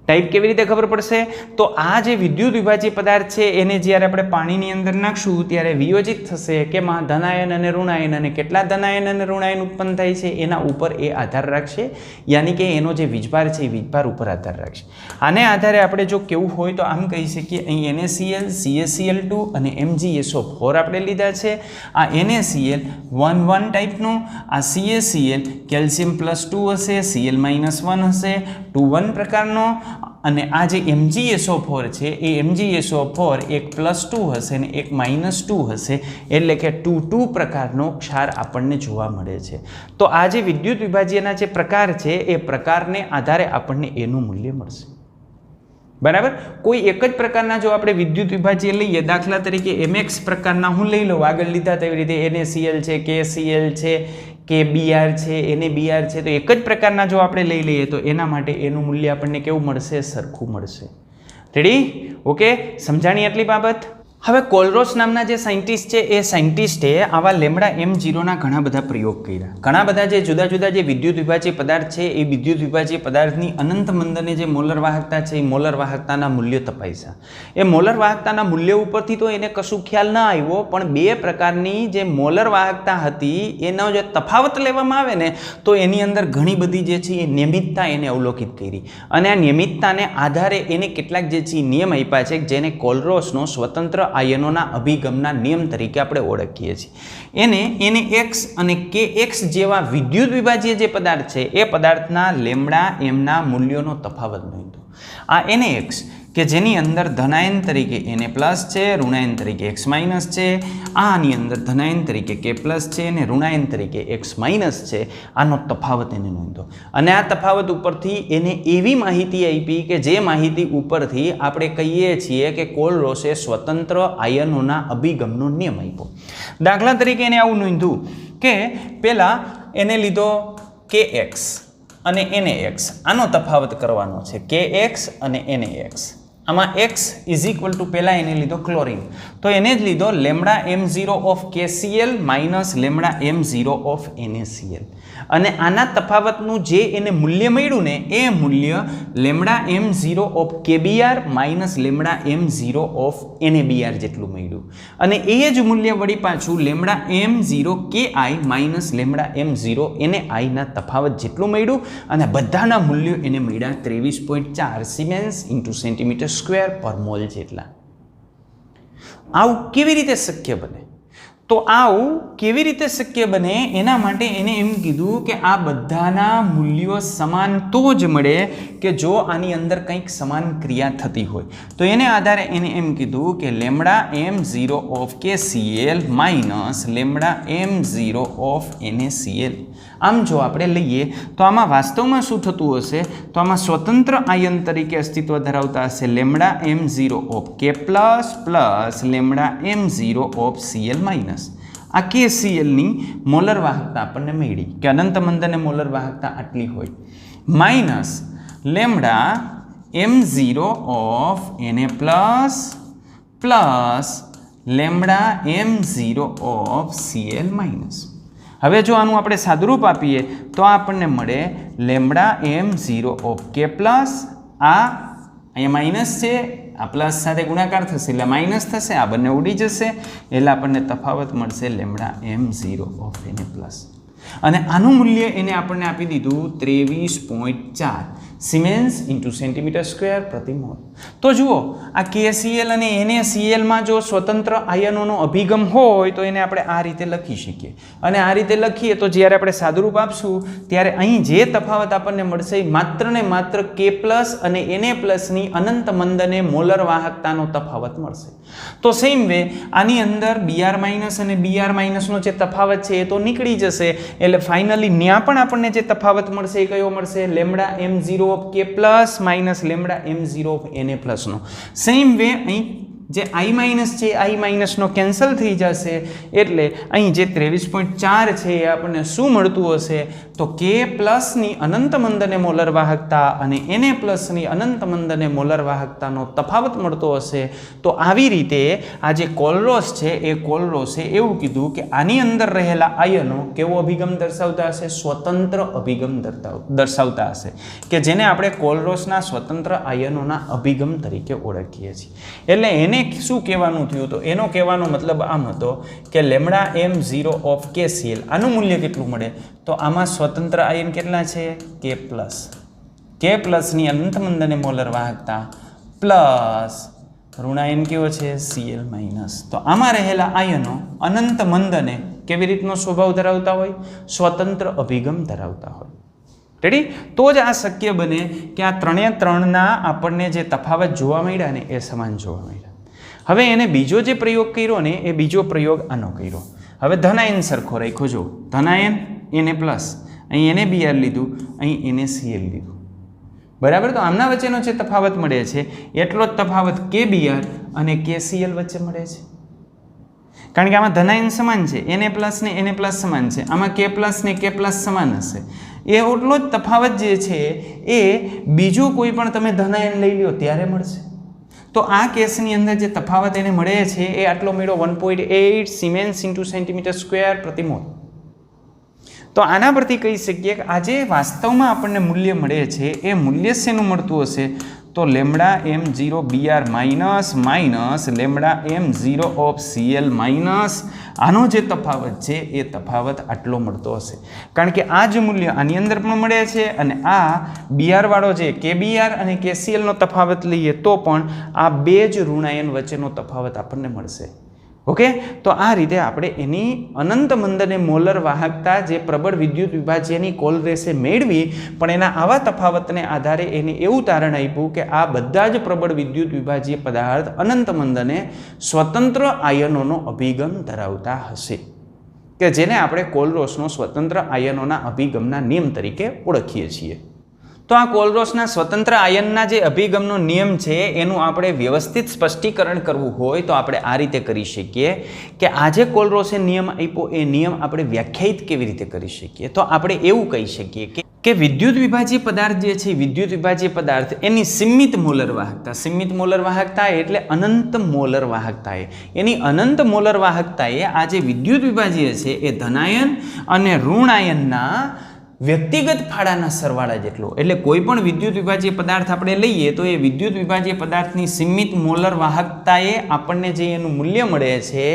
ટાઈપ કેવી રીતે ખબર પડશે? તો આ જે વિદ્યુત વિભાજ્ય પદાર્થ છે એને જ્યારે આપણે પાણીની અંદર નાખશું ત્યારે વિયોજિત થશે કે માં ધનાયન અને ઋણાયન, અને કેટલા ધનાયન અને ઋણાયન ઉત્પન્ન થાય છે એના ઉપર એ આધાર રાખશે. યાની કે એનો જે વીજભાર છે એ વીજભાર ઉપર આધાર રાખશે. આને આધારે આપણે જો કેવું હોય તો આમ કહી શકીએ, અહીં NaCl, CaCl2 અને MgSO4 આપણે લીધા છે. આ NaCl 1:1 ટાઈપનું, આ CaCl કેલ્શિયમ +2 હશે, Cl -1 હશે, 2:1 પ્રકારનો, અને આ જે MgSO4 છે એ MgSO4 એક +2 હશે અને એક -2 હશે, એટલે કે 2:2 પ્રકારનો ક્ષાર આપણને જોવા મળે છે. તો આ જે વિદ્યુત વિભાજ્યના જે પ્રકાર છે એ પ્રકારને આધારે આપણને એનું મૂલ્ય મળશે. બરાબર. કોઈ એક જ પ્રકારના જો આપણે વિદ્યુત વિભાજ્ય લઈએ, દાખલા તરીકે MX પ્રકારના હું લઈ લઉં, આગળ લીધા તેવી રીતે NaCl છે, KCl છે, KBr છે, NaBr છે, તો એક જ પ્રકારના જો આપણે લઈ લઈએ તો એના માટે એનું મૂલ્ય આપણને કેવું મળશે? સરખું મળશે. રેડી? ઓકે, સમજાણી આટલી બાબત? હવે કોલરોસ નામના જે સાયન્ટિસ્ટ છે એ સાયન્ટિસ્ટે આવા λm0ના ઘણા બધા પ્રયોગ કર્યા. ઘણા બધા જે જુદા જુદા જે વિદ્યુત વિભાજ્ય પદાર્થ છે એ વિદ્યુત વિભાજ્ય પદાર્થની અનંત મંદને જે મોલર વાહકતા છે એ મોલર વાહકતાના મૂલ્યો તપાસ્યા. એ મોલર વાહકતાના મૂલ્ય ઉપરથી તો એને કશું ખ્યાલ ના આવ્યો, પણ બે પ્રકારની જે મોલર વાહકતા હતી એનો જે તફાવત લેવામાં આવે ને તો એની અંદર ઘણી બધી જે છે એ નિયમિતતા એને અવલોકિત કરી, અને આ નિયમિતતાને આધારે એને કેટલાક જે છે નિયમ આપ્યા છે જેને કોલરોસનો સ્વતંત્ર આયનોના અભિગમના નિયમ તરીકે આપણે ઓળખીએ છીએ. એને NaX અને KX જેવા વિદ્યુત વિભાજ્ય જે પદાર્થ છે એ પદાર્થના λmના મૂલ્યોનો તફાવત નોંધ્યો. આ NaX કે જેની અંદર ધનાયન તરીકે Na+ છે, ઋણાયન તરીકે X- છે, આની અંદર ધનાયન તરીકે K+ છે અને ઋણાયન તરીકે X- છે, આનો તફાવત એને નોંધો. અને આ તફાવત ઉપરથી એને એવી માહિતી આપી કે જે માહિતી ઉપરથી આપણે કહીએ છીએ કે કોલરોસે સ્વતંત્ર આયનોના અભિગમનો નિયમ આપ્યો. દાખલા તરીકે એને આવું નોંધ્યું કે પહેલાં એને લીધો KX અને NaX, આનો તફાવત કરવાનો છે, KX અને NaX. આમાં X = પહેલાં એને લીધો ક્લોરીન, તો એને જ લીધો λm0 of KCl minus λm0 of NaCl. અને આના તફાવતનું જે એને મૂલ્ય મળ્યું ને એ મૂલ્ય λm0 of KBr minus λm0 of NaBr જેટલું મળ્યું. અને એ જ મૂલ્ય વળી પાછું λm0 Ki minus λm0 Na ના તફાવત જેટલું મળ્યું, અને બધાના મૂલ્યો એને મળ્યા 23.4 સિમેન્સ × cm²/mol જેટલા. આવું કેવી રીતે શક્ય બને? તો આવું કેવી રીતે શક્ય બને એના માટે એને એમ કીધું કે આ બધાના મૂલ્યો સમાન તો જ મળે કે જો આની અંદર કંઈક સમાન ક્રિયા થતી હોય. તો એને આધારે એને એમ કીધું કે λm0 of KCl minus λm0 of NaCl. આમ જો આપણે લઈએ તો આમાં વાસ્તવમાં શું થતું હશે? તો આમાં સ્વતંત્ર આયન તરીકે અસ્તિત્વ ધરાવતા હશે λm0 of K+ plus λm0 of Cl minus. આ KClની મોલર વાહકતા આપણને મળી કે અનંત મંદને મોલર વાહકતા આટલી હોય, minus λm0 of Na+ plus λm0 of Cl minus. હવે જો આનું આપણે સાદુરૂપ આપીએ તો આપણને મળે λm0 of K+, આ અહીંયા માઇનસ છે, આ પ્લસ સાથે ગુણાકાર થશે એટલે માઇનસ થશે, આ બંને ઉડી જશે એટલે આપણને તફાવત મળશે λm0 of Na+. અને આનું મૂલ્ય એને આપણને આપી દીધું 23.4. સિમેન્સ ઇન્ટુ સેન્ટીમીટર સ્ક્વેર પ્રતિ મોલ. તો જુઓ આ KCl અને NaClમાં જો સ્વતંત્ર આયનોનો અભિગમ હોય તો એને આપણે આ રીતે લખી શકીએ, અને આ રીતે લખીએ તો જ્યારે આપણે સાદુરૂપ આપશું ત્યારે અહીં જે તફાવત આપણને મળશે એ માત્ર ને માત્ર K+ અને Na+ ની અનંત મંદને મોલર વાહકતાનો તફાવત મળશે. તો સેમ વે આની અંદર Br- અને Br- નો જે તફાવત છે એ તો નીકળી જશે, એટલે ફાઇનલી ત્યાં પણ આપણને જે તફાવત મળશે એ કયો મળશે? λm0 of K+ minus λm0 of Na+ નો. સેમ વે અહીં જે I- છે I- નો કેન્સલ થઈ જશે, એટલે અહીં જે 23.4 છે એ આપણને શું મળતું હશે? તો K+ ની અનંત મંદને મોલર વાહકતા અને Na+ ની અનંત મંદને મોલર વાહકતાનો તફાવત મળતો હશે. તો આવી રીતે આ જે કોલરોસ છે એ કોલરોસે એવું કીધું કે આની અંદર રહેલા આયનો કેવો અભિગમ દર્શાવતા હશે? સ્વતંત્ર અભિગમ દર્શાવતા હશે, કે જેને આપણે કોલરોસના સ્વતંત્ર આયનોના અભિગમ તરીકે ઓળખીએ છીએ. એટલે એને શું કહેવાનું થયું? તો એનો કહેવાનો મતલબ આમ હતો કે λm0 of KCl આનું મૂલ્ય કેટલું મળે? તો આમાં સ્વતંત્ર આયન કેટલા છે? K+ ની અનંત મંદને મોલર વાહકતા પ્લસ ઋણાયન કેવો છે? Cl-. તો આમાં રહેલા આયનો અનંત મંદને કેવી રીતનો સ્વભાવ ધરાવતા હોય? સ્વતંત્ર અભિગમ ધરાવતા હોય. રેડી? તો જ આ શક્ય બને કે આ 3 આપણને જે તફાવત જોવા મળ્યા ને એ સમાન જોવા મળ્યા. હવે એને બીજો જે પ્રયોગ કર્યો ને એ બીજો પ્રયોગ આનો કર્યો. હવે ધનાયન સરખો રાખ્યો. જો ધનાયન Na+, અહીં NaBr લીધું, અહીં NaCl લીધું, બરાબર. તો આમના વચ્ચેનો જે તફાવત મળે છે એટલો જ તફાવત KBr અને KCl વચ્ચે મળે છે, કારણ કે આમાં ધનાયન સમાન છે, Na+ ને Na+ સમાન છે, આમાં K+ ને K+ સમાન હશે. એ એટલો જ તફાવત જે છે એ બીજું કોઈ પણ તમે ધનાયન લઈ લો ત્યારે મળશે. તો આ કેસની અંદર જે તફાવત એને મળે છે એ આટલો મળ્યો 1.8 સિમેન્સ ઇન્ટુ સેન્ટીમીટર સ્ક્વેર પ્રતિ મોલ. તો આના પરથી કહી શકીએ કે આ જે વાસ્તવમાં આપણને મૂલ્ય મળે છે એ મૂલ્ય શેનું મળતું હશે? તો λm0 Br minus λm0 of Cl minus આનો જે તફાવત છે એ તફાવત આટલો મળતો હશે, કારણ કે આ જ મૂલ્ય આની અંદર પણ મળે છે, અને આ Br વાળો જે KBr અને KCl નો તફાવત લઈએ તો પણ આ બે જ ઋણાયન વચ્ચેનો તફાવત આપણને મળશે. ઓકે, તો આ રીતે આપણે એની અનંત મંદને મોલર વાહકતા જે પ્રબળ વિદ્યુત વિભાજ્યની કોલરેસે મેળવી, પણ એના આવા તફાવતને આધારે એને એવું તારણ આપ્યું કે આ બધા જ પ્રબળ વિદ્યુત વિભાજ્ય પદાર્થ અનંત મંદને સ્વતંત્ર આયનોનો અભિગમ ધરાવતા હશે, કે જેને આપણે કોલરોસનો સ્વતંત્ર આયનોના અભિગમના નિયમ તરીકે ઓળખીએ છીએ. તો આ કોલરોસના સ્વતંત્ર આયનના જે અભિગમનો નિયમ છે એનું આપણે વ્યવસ્થિત સ્પષ્ટીકરણ કરવું હોય તો આપણે આ રીતે કરી શકીએ કે આ જે કોલરોસે નિયમ આપ્યો એ નિયમ આપણે વ્યાખ્યાયિત કેવી રીતે કરી શકીએ? તો આપણે એવું કહી શકીએ કે વિદ્યુત વિભાજ્ય પદાર્થ જે છે, વિદ્યુત વિભાજ્ય પદાર્થ એની સીમિત મોલર વાહકતા એટલે અનંત મોલર વાહકતા એની અનંત મોલર વાહકતાએ આ જે વિદ્યુત વિભાજ્ય છે એ ધનાયન અને ઋણાયનના વ્યક્તિગત ફાળાના સરવાળા જેટલો. એટલે કોઈ પણ વિદ્યુત વિભાજ્ય પદાર્થ આપણે લઈએ તો એ વિદ્યુત વિભાજ્ય પદાર્થની સીમિત મોલર વાહકતાએ આપણને જે એનું મૂલ્ય મળે છે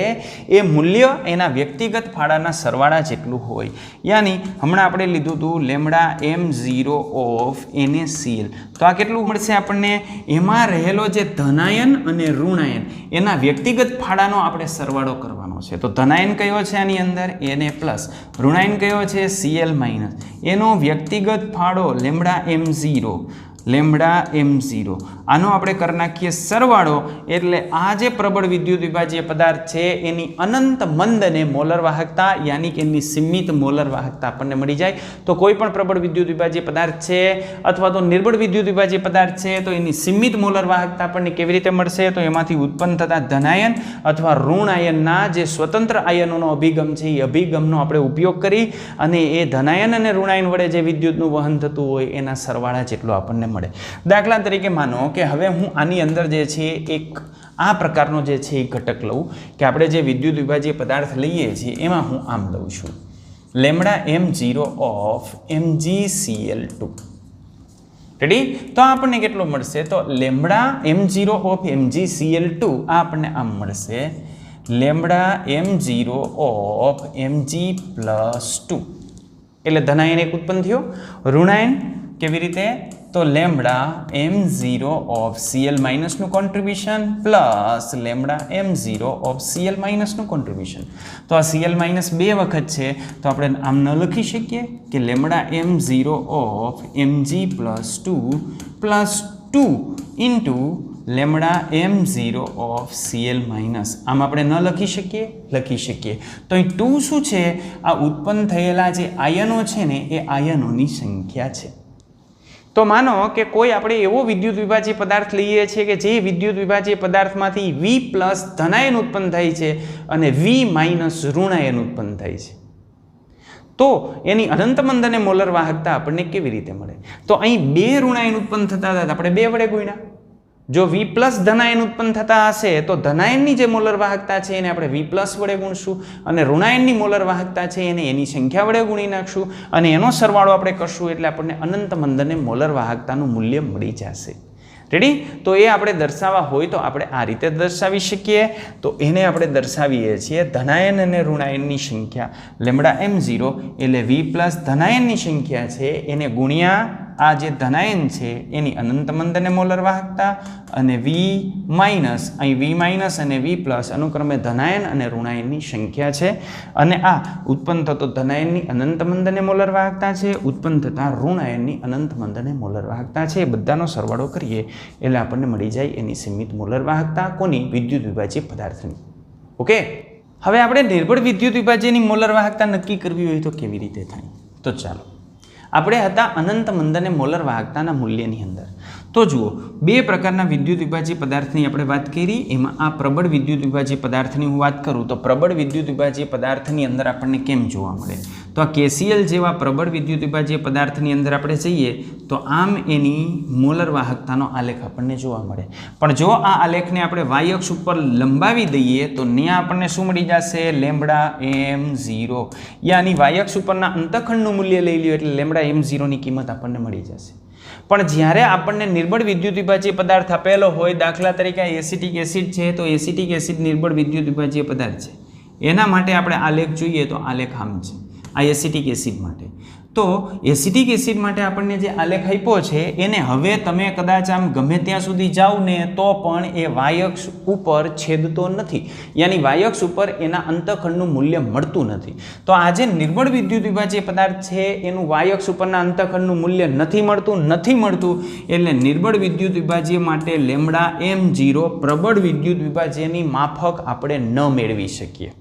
એ મૂલ્ય એના વ્યક્તિગત ફાળાના સરવાળા જેટલું હોય. યાની હમણાં આપણે લીધું હતું λm0 of NaCl. તો આ કેટલું મળશે આપણને? એમાં રહેલો જે ધનાયન અને ઋણાયન એના વ્યક્તિગત ફાળાનો આપણે સરવાળો કરવાનો છે. તો ધનાયન કયો છે આની અંદર? Na+. ઋણાયન કયો છે? Cl-. એનો વ્યક્તિગત ફાળો λm0 આનો આપણે કરી નાખીએ સરવાળો, એટલે આ જે પ્રબળ વિદ્યુત વિભાજ્ય પદાર્થ છે એની અનંત મંદને મોલર વાહકતા યાની કે એની સીમિત મોલર વાહકતા આપણને મળી જાય. તો કોઈ પણ પ્રબળ વિદ્યુત વિભાજ્ય પદાર્થ છે અથવા તો નિર્બળ વિદ્યુત વિભાજ્ય પદાર્થ છે તો એની સીમિત મોલર વાહકતા આપણને કેવી રીતે મળશે? તો એમાંથી ઉત્પન્ન થતા ધનાયન અથવા ઋણાયનના જે સ્વતંત્ર આયનોનો અભિગમ છે એ અભિગમનો આપણે ઉપયોગ કરી અને એ ધનાયન અને ઋણાયન વડે જે વિદ્યુતનું વહન થતું હોય એના સરવાળા જેટલો આપણને મળે. દાખલા તરીકે માનો કે હવે હું આની અંદર જે છે એક આ પ્રકારનો જે છે એ ઘટક લઉં કે આપણે જે વિદ્યુત વિભાજ્ય પદાર્થ લઈએ છીએ એમાં હું આમ લઉં છું λm0 of MgCl2. રેડી? તો આપણને કેટલો મળશે? તો λm0 of MgCl2 આ આપણને આમ મળશે λm0 of Mg+2. એટલે ધનાયન એક ઉત્પન્ન થયો. ઋણાયન કેવી રીતે? તો લેમ્બડા m0 ઓફ Cl માઇનસનું contribution plus lambda m0 of Cl માઇનસનું કોન્ટ્રીબ્યુશન. તો આ Cl માઇનસ 2 વખત છે તો આપણે આમ ન લખી શકીએ કે lambda m0 of mg plus 2 into lambda m0 of Cl minus. આમ આપણે ન લખી શકીએ? લખી શકીએ. તો અહીં 2 શું છે? આ ઉત્પન્ન થયેલા જે આયનો છે ને એ આયનોની સંખ્યા છે. તો માનો કે કોઈ આપણે એવો વિદ્યુત વિભાજ્ય પદાર્થ લઈએ છીએ કે જે વિદ્યુત વિભાજ્ય પદાર્થમાંથી V પ્લસ ધનાયન ઉત્પન્ન થાય છે અને V માઇનસ ઋણાયન ઉત્પન્ન થાય છે. તો એની અનંત મંદ અને મોલર વાહકતા આપણને કેવી રીતે મળે? તો અહીં 2 ઋણાયન ઉત્પન્ન થતા હતા આપણે 2 વડે ગુણ્યા. જો V પ્લસ ધનાયન ઉત્પન્ન થતા હશે તો ધનાયનની જે મોલર વાહકતા છે એને આપણે V પ્લસ વડે ગુણશું અને ઋણાયનની મોલર વાહકતા છે એને એની સંખ્યા વડે ગુણી નાખશું અને એનો સરવાળો આપણે કરશું એટલે આપણને અનંત મંદ અને મોલર વાહકતાનું મૂલ્ય મળી જશે. રેડી? તો એ આપણે દર્શાવવા હોય તો આપણે આ રીતે દર્શાવી શકીએ. તો એને આપણે દર્શાવીએ છીએ ધનાયન અને ઋણાયનની સંખ્યા લેમ્બડા m0 એટલે V પ્લસ ધનાયનની સંખ્યા છે એને ગુણ્યા આ જે ધનાયન છે એની અનંત મંદ અને મોલર વાહકતા અને V માઇનસ અહીં V માઇનસ અને V પ્લસ અનુક્રમે ધનાયન અને ઋણાયનની સંખ્યા છે અને આ ઉત્પન્ન થતો ધનાયનની અનંત મંદ અને મોલર વાહકતા છે, ઉત્પન્ન થતા ઋણાયનની અનંત મંદ અને મોલર વાહકતા છે. એ બધાનો સરવાળો કરીએ એટલે આપણને મળી જાય એની સીમિત મોલર વાહકતા કોની? વિદ્યુત વિભાજ્ય પદાર્થની. ઓકે, હવે આપણે નિર્બળ વિદ્યુત વિભાજ્યની મોલર વાહકતા નક્કી કરવી હોય તો કેવી રીતે થાય? તો ચાલો આપણે હતા અનંત મંદ અને મોલર વાહકતાના મૂલ્યની અંદર. તો જુઓ, 2 પ્રકારના વિદ્યુત વિભાજ્ય પદાર્થની આપણે વાત કરી. એમાં આ પ્રબળ વિદ્યુત વિભાજ્ય પદાર્થની હું વાત કરું તો પ્રબળ વિદ્યુત વિભાજ્ય પદાર્થની અંદર આપણને કેમ જોવા મળે? તો આ KCl જેવા પ્રબળ વિદ્યુત વિભાજ્ય પદાર્થની અંદર આપણે જઈએ તો આમ એની મોલર વાહકતાનો આલેખ આપણને જોવા મળે. પણ જો આ આલેખને આપણે y અક્ષ ઉપર લંબાવી દઈએ તો ત્યાં આપણને શું મળી જશે? Lambda m0. યાની y અક્ષ ઉપરના અંતઃખંડનું મૂલ્ય લઈ લ્યો એટલે લેમ્બડા m0 ની કિંમત આપણને મળી જશે. પણ જ્યારે આપણને નિર્બળ વિદ્યુત વિભાજ્ય પદાર્થ આપેલો હોય, દાખલા તરીકે એસિટિક એસિડ છે તો એસિટિક એસિડ નિર્બળ વિદ્યુત વિભાજ્ય પદાર્થ છે, એના માટે આપણે આલેખ જોઈએ તો આલેખ આમ છે આ એસિટિક એસિડ માટે. તો એસિટિક એસિડ માટે આપણને જે આલેખ આપ્યો છે એને હવે તમે કદાચ આમ ગમે ત્યાં સુધી જાઓ ને તો પણ એ y અક્ષ ઉપર છેદતો નથી, યાની y અક્ષ ઉપર એના અંતઃખંડનું મૂલ્ય મળતું નથી. તો આ જે નિર્બળ વિદ્યુત વિભાજ્ય પદાર્થ છે એનું y અક્ષ ઉપરના અંતઃખંડનું મૂલ્ય નથી મળતું એટલે નિર્બળ વિદ્યુત વિભાજ્ય માટે લેમ્બડા m0 પ્રબળ વિદ્યુત વિભાજ્યની માફક આપણે ન મેળવી શકીએ.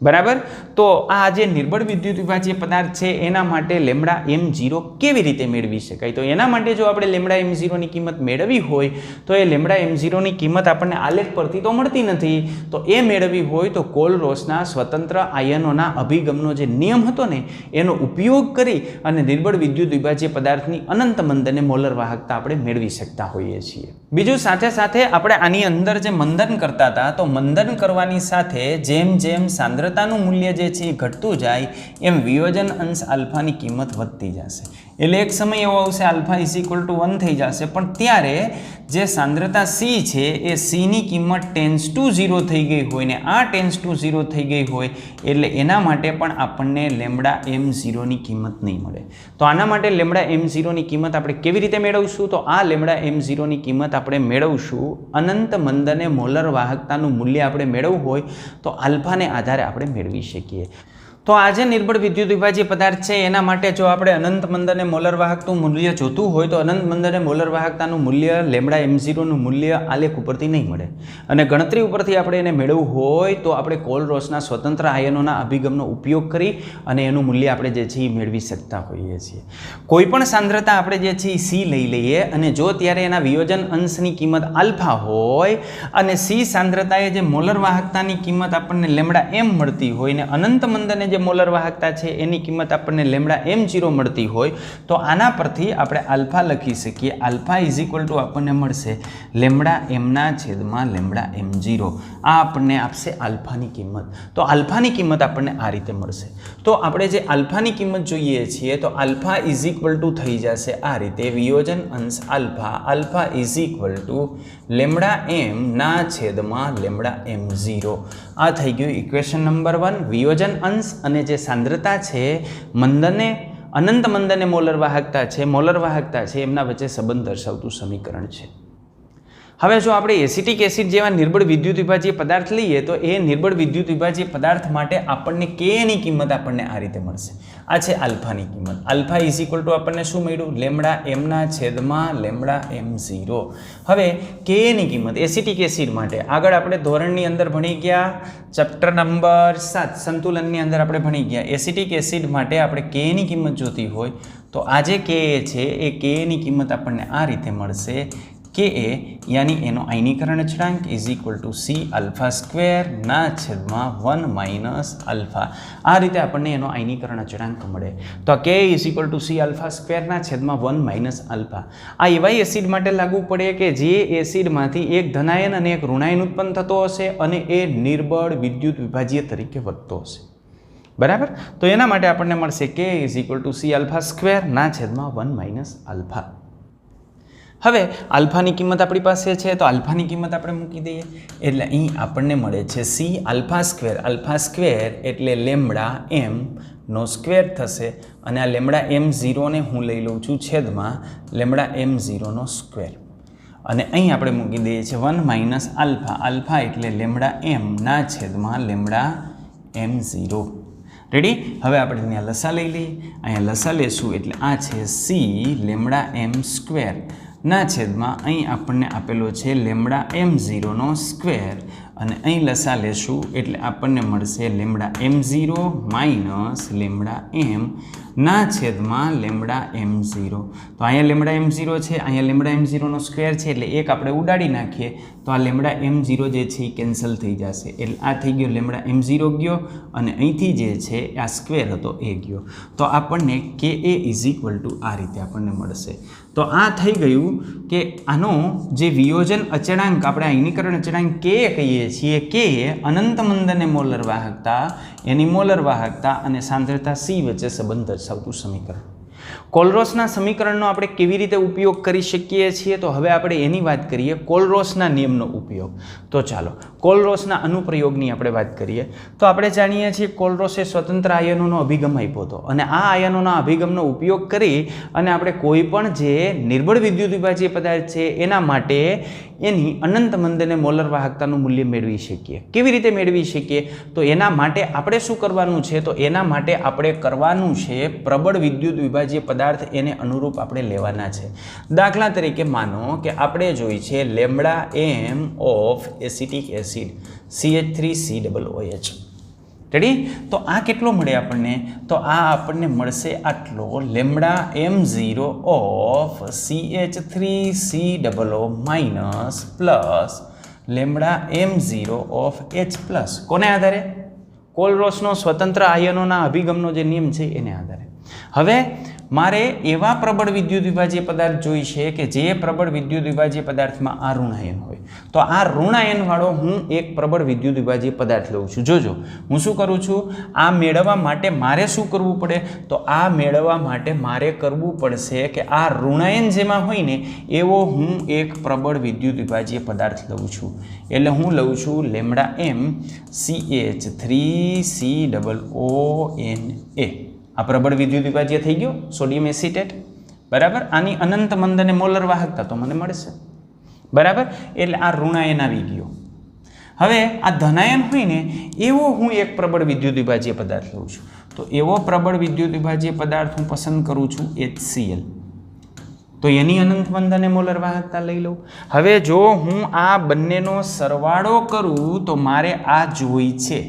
બરાબર? તો આ જે નિર્બળ વિદ્યુત વિભાજ્ય પદાર્થ છે એના માટે લેમ્બડા m0 કેવી રીતે મેળવી શકાય? તો એના માટે જો આપણે લેમ્બડા m0 ની કિંમત મેળવવી હોય તો એ લેમ્બડા m0 ની કિંમત આપણને આલેખ પરથી તો મળતી નથી. તો એ મેળવવી હોય તો કોલરોસના સ્વતંત્ર આયનોના અભિગમનો જે નિયમ હતો ને એનો ઉપયોગ કરી અને નિર્બળ વિદ્યુત વિભાજ્ય પદાર્થની અનંત મંદ અને મોલર વાહકતા આપણે મેળવી શકતા હોઈએ છીએ. બીજું સાથે સાથે આપણે આની અંદર જે મંદન કરતા હતા તો મંદન કરવાની સાથે જેમ જેમ સાંદ્રતાનું મૂલ્ય જે છે એ ઘટતું જાય એમ વિયોજન અંશ આલ્ફાની કિંમત વધતી જશે. એટલે એક સમય એવો આવશે આલ્ફા = 1 થઈ જશે, પણ ત્યારે જે સાંદ્રતા C છે એ C ની કિંમત ટેન્સ ટુ 0 થઈ ગઈ હોય ને આ ટેન્સ ટુ 0 થઈ ગઈ હોય એટલે એના માટે પણ આપણને લેમ્બડા m0 ની કિંમત નહીં મળે. તો આના માટે લેમ્બડા m0 ની કિંમત આપણે કેવી રીતે મેળવશું? તો આ લેમ્બડા m0 ની કિંમત આપણે મેળવશું અનંત મંદ અને મોલર વાહકતાનું મૂલ્ય આપણે મેળવવું હોય તો આલ્ફાને આધારે આપણે મેળવી શકીએ. તો આ જે નિર્બળ વિદ્યુત વિભાજ્ય પદાર્થ છે એના માટે જો આપણે અનંત મંદ અને મોલર વાહકનું મૂલ્ય જોતું હોય તો અનંત મંદ અને મોલર વાહકતાનું મૂલ્ય લેમ્બડા m0 નું મૂલ્ય આલેખ ઉપરથી નહીં મળે અને ગણતરી ઉપરથી આપણે એને મેળવવું હોય તો આપણે કોલરોસના સ્વતંત્ર આયનોના અભિગમનો ઉપયોગ કરી અને એનું મૂલ્ય આપણે જે છે એ મેળવી શકતા હોઈએ છીએ. કોઈ પણ સાંદ્રતા આપણે જે છે એ C લઈ લઈએ અને જો ત્યારે એના વિયોજન અંશની કિંમત આલ્ફા હોય અને C સાંદ્રતાએ જે મોલર વાહકતાની કિંમત આપણને લેમ્બડા m મળતી હોય ને અનંત મંદ અને મોલર વાહકતા છે એની કિંમત આપણને લેમ્બડા m0 મળતી હોય તો આના પરથી આપણે આલ્ફા લખી શકીએ. આલ્ફા = આપણને મળશે લેમ્બડા m ના છેદમાં લેમ્બડા m0. આ આપણને આપશે આલ્ફાની કિંમત. તો આલ્ફાની કિંમત આપણને આ રીતે મળશે. તો આપણે જે આલ્ફાની કિંમત જોઈએ છીએ તો આલ્ફા = થઈ જશે આ રીતે વિયોજન અંશ આલ્ફા = લેમ્બડા m ના છેદમાં લેમ્બડા m0. આ થઈ ગયું ઇક્વેશન નંબર 1. વિયોજન અંશ અને જે સાંદ્રતા છે મંદને અનંત મંદ અને મોલર વાહકતા છે એમના વચ્ચે સંબંધ દર્શાવતું સમીકરણ છે. હવે જો આપણે એસિટિક એસિડ જેવા નિર્બળ વિદ્યુત વિભાજીય પદાર્થ લઈએ તો એ નિર્બળ વિદ્યુત વિભાજીય પદાર્થ માટે આપણને K ની કિંમત આપણને આ રીતે મળશે. આ છે આલ્ફાની કિંમત. આલ્ફા ઇઝ ઇક્વલ ટુ આપણને શું મળ્યું? લેમ્ડા એમ ના છેદમાં લેમ્ડા M0. હવે K ની કિંમત એસિટિક એસિડ માટે આગળ આપણે ધોરણની અંદર ભણી ગયા, ચેપ્ટર નંબર 7 સંતુલનની અંદર આપણે ભણી ગયા. એસિટિક એસિડ માટે આપણે K ની કિંમત જોતી હોય તો આ જે K છે એ K ની કિંમત આપણને આ રીતે મળશે. Ka यानी एनो आयनीकरण अचळांक is equal to C alpha square ना छेदमां 1 माइनस अल्फा. आ रीते आपणे एनो आयनीकरण अचळांक मळे. तो K is equal to C alpha square ना छेदमां 1 माइनस अल्फा. आ एवा एसिड माटे लागू पड़े के जे एसिडमांथी एक धनायन अने एक ऋणायन उत्पन्न थतो हशे अने ए निर्बळ विद्युत विभाजीय तरीके वर्ततो हशे. बराबर. तो एना माटे आपणे मळशे K is equal to C alpha square ना छेदमां 1 माइनस अल्फा. હવે આલ્ફાની કિંમત આપણી પાસે છે તો આલ્ફાની કિંમત આપણે મૂકી દઈએ એટલે અહીં આપણને મળે છે C આલ્ફા સ્ક્વેર એટલે લેમ્ડા એમ નો સ્ક્વેર થશે અને આ લેમ્ડા M0 ને હું લઈ લઉં છું છેદમાં લેમ્ડા M0 નો સ્ક્વેર અને અહીં આપણે મૂકી દઈએ છીએ 1 માઇનસ આલ્ફા. આલ્ફા એટલે લેમ્ડા એમ ના છેદમાં લેમ્ડા M0. રેડી. હવે આપણે અહીંયા લસા લઈ લઈએ. અહીંયા લસા લેશું એટલે આ છે C લેમ્ડા M સ્ક્વેર ના છેદમાં અહીં આપણને આપેલો છે લેમ્ડા M0 નો સ્ક્વેર અને અહીં લસા લેશું એટલે આપણને મળશે lambda M0 minus lambda M ના છેદમાં લેમ્ડા M0. તો અહીંયા લેમ્ડા M0 છે, અહીંયા લેમ્ડા M0 નો સ્ક્વેર છે એટલે એક આપણે ઉડાડી નાખીએ તો આ લેમ્ડા M0 જે છે એ કેન્સલ થઈ જશે એટલે આ થઈ ગયો લેમ્ડા M0 ગયો અને અહીંથી જે છે આ સ્ક્વેર હતો એ ગયો. તો આપણને Ka ઇઝ ઇક્વલ ટુ આ રીતે આપણને મળશે. તો આ થઈ ગયું કે આનો જે વિયોજન અચળાંક આપણે આયનીકરણ અચળાંક K કહીએ છીએ K અનંત મંદ અને મોલર વાહકતા એની મોલર વાહકતા અને સાંદ્રતા C વચ્ચે સંબંધ દર્શાવતું સમીકરણ. કોલરોસના સમીકરણનો આપણે કેવી રીતે ઉપયોગ કરી શકીએ છીએ તો હવે આપણે એની વાત કરીએ. કોલરોસના નિયમનો ઉપયોગ. તો ચાલો કોલરોસના અનુપ્રયોગની આપણે વાત કરીએ. તો આપણે જાણીએ છીએ કોલરોસે સ્વતંત્ર આયનોનો અભિગમ આપ્યો હતો અને આ આયનોના અભિગમનો ઉપયોગ કરી અને આપણે કોઈ પણ જે નિર્બળ વિદ્યુત વિભાજીય પદાર્થ છે એના માટે એની અનંત મંદ અને મોલર વાહકતાનું મૂલ્ય મેળવી શકીએ. કેવી રીતે મેળવી શકીએ તો એના માટે આપણે શું કરવાનું છે તો એના માટે આપણે કરવાનું છે પ્રબળ વિદ્યુત વિભાજીય પદાર્થ એને અનુરૂપ આપણે લેવાના છે. દાખલા તરીકે માનો કે આપણે જોઈ છે lambda M of acetic acid CH3COOH. Ready. તો આ કેટલો મળે આપણને તો આ આપણને મળશે આટલો lambda M0 of CH3COO minus plus lambda M0 of H plus. કોને આધારે? કોલરોસનો સ્વતંત્ર આયનોના અભિગમનો જે નિયમ છે એને આધારે. હવે મારે એવા પ્રબળ વિદ્યુત વિભાજીય પદાર્થ જોઈ છે કે જે પ્રબળ વિદ્યુત વિભાજીય પદાર્થમાં આ ઋણાયન હોય. તો આ ઋણાયન વાળો હું એક પ્રબળ વિદ્યુત વિભાજીય પદાર્થ લઉં છું. જોજો હું શું કરું છું, આ મેળવવા માટે મારે શું કરવું પડે તો આ મેળવવા માટે મારે કરવું પડશે કે આ ઋણાયન જેમાં હોય ને એવો હું એક પ્રબળ વિદ્યુત વિભાજીય પદાર્થ લઉં છું. એટલે હું લઉં છું લેમ્ડા એમ CH3COONA. આ પ્રબળ વિદ્યુત વિભાજીય થઈ ગયો સોડિયમ એસિટેટ. બરાબર. આની અનંત મંદ અને મોલર વાહકતા તો મને મળશે. બરાબર. એટલે આ ઋણાયન આવી ગયો. હવે આ ધનાયન હોય ને એવો હું એક પ્રબળ વિદ્યુત વિભાજીય પદાર્થ લઉં છું. તો એવો પ્રબળ વિદ્યુત વિભાજીય પદાર્થ હું પસંદ કરું છું HCl. તો એની અનંત મંદ અને મોલર વાહકતા લઈ લઉં. હવે જો હું આ બંનેનો સરવાળો કરું તો મારે આ જોઈ છે,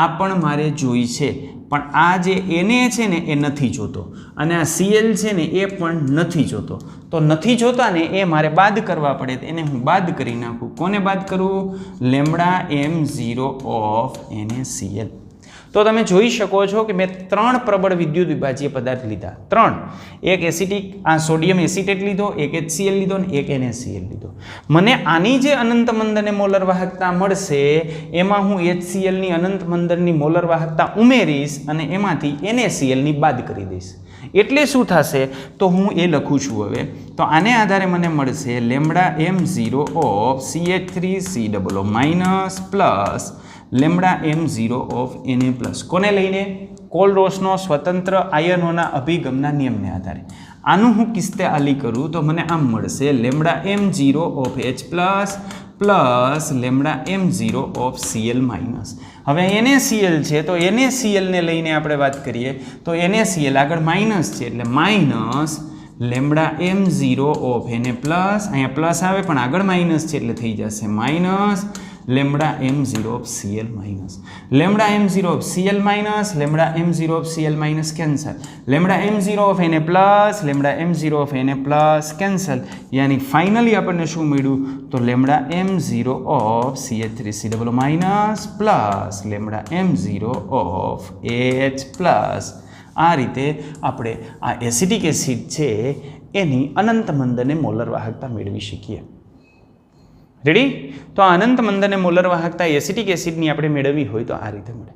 આ પણ મારે જોઈ છે, પણ આ જે Na છે ને એ નથી જોતો અને આ Cl છે ને એ પણ નથી જોતો. તો નથી જોતા ને એ મારે બાદ કરવા પડે તો એને હું બાદ કરી નાખું. કોને બાદ કરું? Lambda M0 of NaCl. તો તમે જોઈ શકો છો કે મેં 3 પ્રબળ વિદ્યુત વિભાજીય પદાર્થ લીધા. 3. એક એસિટિક આ સોડિયમ એસિટેટ લીધો, એક HCl લીધો અને એક NaCl લીધો. મને આની જે અનંત મંદ અને મોલર વાહકતા મળશે એમાં હું HCl ની અનંત મંદની મોલર વાહકતા ઉમેરીશ અને એમાંથી NaCl ની બાદ કરી દઈશ. એટલે શું થશે તો હું એ લખું છું હવે. તો આને આધારે મને મળશે lambda M0 of CH3COO minus plus lambda M0 of Na plus. કોને લઈને? કોલરોસનો સ્વતંત્ર આયનોના અભિગમના નિયમને આધારે. આનું હું કિસ્તે આલી કરું તો મને આમ મળશે lambda m0 of H plus lambda m0 of Cl minus. હવે NaCl છે તો NaCl ને લઈને આપણે વાત કરીએ તો NaCl આગળ માઇનસ છે એટલે minus lambda m0 of Na plus, અહીંયા પ્લસ આવે પણ આગળ માઇનસ છે એટલે થઈ જશે minus lambda m0 of Cl minus. Lambda m0 of Cl minus lambda m0 of Cl minus cancel. Lambda m0 of Na plus lambda m0 of Na plus cancel. યાની finally આપણને શું મળ્યું તો lambda m0 of CH3COO minus plus lambda m0 of H plus. આ રીતે આપણે આ acetic acid છે એની અનંત મંદ અને મોલર વાહકતા મેળવી શકીએ. રેડી? તો આ અનંત મંદ અને મોલર વાહકતા એસિટિક એસિડની આપણે મેળવવી હોય તો આ રીતે મળે.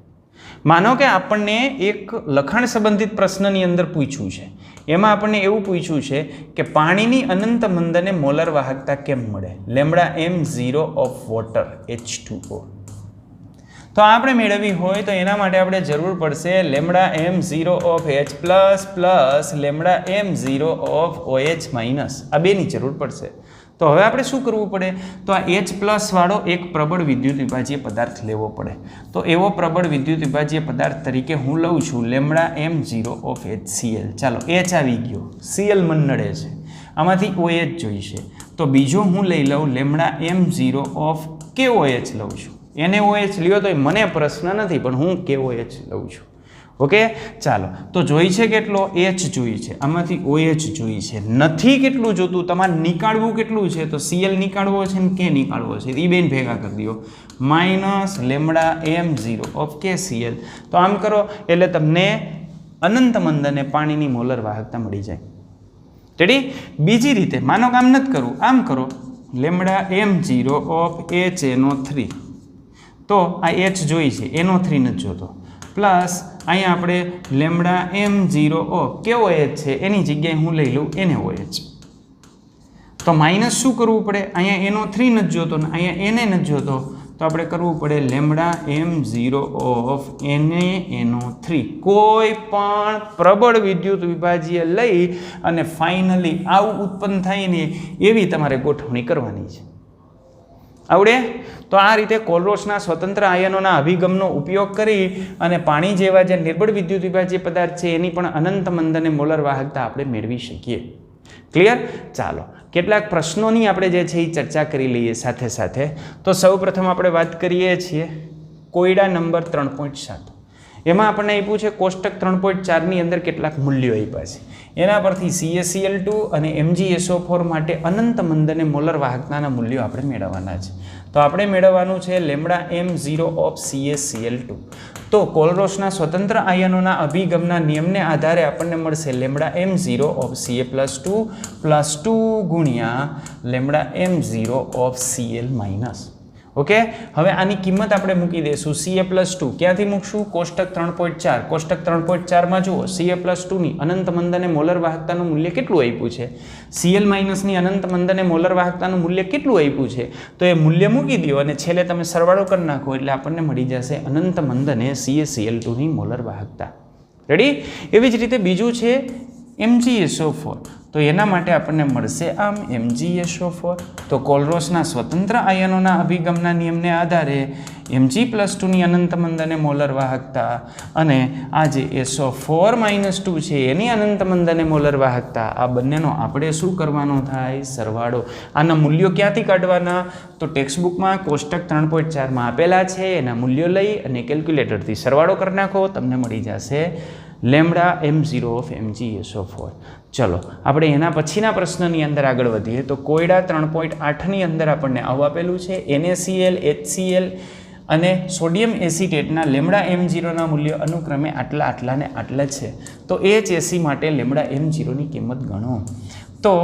માનો કે આપણને એક લખાણ સંબંધિત પ્રશ્નની અંદર પૂછ્યું છે, એમાં આપણને એવું પૂછ્યું છે કે પાણીની અનંત મંદ અને મોલર વાહકતા કેમ મળે? Lambda m0 of water H2O. તો આપણે મેળવવી હોય તો એના માટે આપણે જરૂર પડશે lambda m0 of H plus lambda m0 of OH minus. આ બેની જરૂર પડશે. તો હવે આપણે શું કરવું પડે તો આ H પ્લસ વાળો એક પ્રબળ વિદ્યુત વિભાજ્ય પદાર્થ લેવો પડે. તો એવો પ્રબળ વિદ્યુત વિભાજ્ય પદાર્થ તરીકે હું લઉં છું લેમડા m0 ઓફ HCl. ચાલો H આવી ગયો, Cl મન નડે છે, આમાંથી OH જોઈશે તો બીજો હું લઈ લઉં લેમડા m0 ઓફ KOH લઉં છું. NaOH લ્યો તો મને પ્રશ્ન નથી પણ હું KOH લઉં છું. ઓકે, ચાલો તો જોઈ છે કેટલો H જોઈ છે, આમાંથી OH જોઈ છે. નથી કેટલું જોતું, તમારે નીકાળવું કેટલું છે તો Cl નીકાળવો છે ને K નીકાળવો છે. એ બેન ભેગા કરી દો minus lambda m0 of KCl. તો આમ કરો એટલે તમને અનંત મંદ અને પાણીની મોલર વાહકતા મળી જાય. રેડી? બીજી રીતે માનો કે આમ નથી કરવું, આમ કરો લેમડા m0 ઓફ HNO3. તો આ H જોઈ છે, NO3 નથી જોતો. પ્લસ અહીંયા આપણે લેમડા m0 ઓફ KOH છે એની જગ્યાએ હું લઈ લઉં NaOH. તો માઇનસ શું કરવું પડે? અહીંયા NO3 નથી જોતો ને અહીંયા Na નથી જોતો તો આપણે કરવું પડે લેમડા m0 ઓફ NaNO3. કોઈ પણ પ્રબળ વિદ્યુત વિભાજ્ય લઈ અને ફાઇનલી આવું ઉત્પન્ન થાય ને એવી તમારે ગોઠવણી કરવાની છે. આવડે? તો આ રીતે કોલરોસના સ્વતંત્ર આયનોના અભિગમનો ઉપયોગ કરી અને પાણી જેવા જે નિર્બળ વિદ્યુત વિભાજ્ય પદાર્થ છે એની પણ અનંત મંદ અને મોલર વાહકતા આપણે મેળવી શકીએ. ક્લિયર? ચાલો કેટલાક પ્રશ્નોની આપણે જે છે એ ચર્ચા કરી લઈએ સાથે સાથે. તો સૌપ્રથમ આપણે વાત કરીએ છીએ કોયડા નંબર 3.7. એમાં આપણને આપ્યું છે કોષ્ટક 3.4ની અંદર કેટલાક મૂલ્યો આપ્યા છે. એના પરથી CaCl2 અને MgSO4 માટે અનંત મંદ અને મોલર વાહકતાના મૂલ્યો આપણે મેળવવાના છે. તો આપણે મેળવવાનું છે લેમડા m0 ઓફ CaCl2. તો કોલરોસના સ્વતંત્ર આયનોના અભિગમના નિયમને આધારે આપણને મળશે lambda m0 of Ca+2 plus 2 ગુણ્યા lambda m0 of Cl minus. Okay, હવે આની કિંમત આપણે મૂકી દઈશું Ca+2. ક્યાંથી મૂકશું? કોષ્ટક 3.4. કોષ્ટક 3.4માં જુઓ Ca+2ની અનંત મંદ અને મોલર વાહકતાનું મૂલ્ય કેટલું આપ્યું છે? Cl માઇનસની અનંત મંદ અને મોલર વાહકતાનું મૂલ્ય કેટલું આપ્યું છે? તો એ મૂલ્ય મૂકી દો અને છેલ્લે તમે સરવાળો કરી નાખો એટલે આપણને મળી જશે અનંત મંદ અને CaCl2ની મોલર વાહકતા. રેડી? એવી જ રીતે બીજું છે MgSO4. તો એના માટે આપણને મળશે આમ MgSO4. તો કોલરોસના સ્વતંત્ર આયનોના અભિગમના નિયમને આધારે Mg+2ની અનંત મંદ અને મોલર વાહકતા અને આ જે SO4-2 છે એની અનંત મંદ અને મોલર વાહકતા, આ બંનેનો આપણે શું કરવાનો થાય? સરવાળો. આના મૂલ્યો ક્યાંથી કાઢવાના? તો ટેક્સ્ટબુકમાં કોષ્ટક 3.4માં આપેલા છે, એના મૂલ્યો લઈ અને કેલ્ક્યુલેટરથી સરવાળો કરી નાખો, તમને મળી જશે લેમડા m0 ઓફ MgSO4. ચલો આપણે એના પછીના પ્રશ્નની અંદર આગળ વધીએ. તો કોયડા 3.8ની અંદર આપણને આવું આપેલું છે NaCl, HCl અને સોડિયમ એસિટેટના લેમડા m0ના મૂલ્યો અનુક્રમે આટલા ને આટલા છે. તો HAC માટે લેમડા m0ની કિંમત ગણો. તો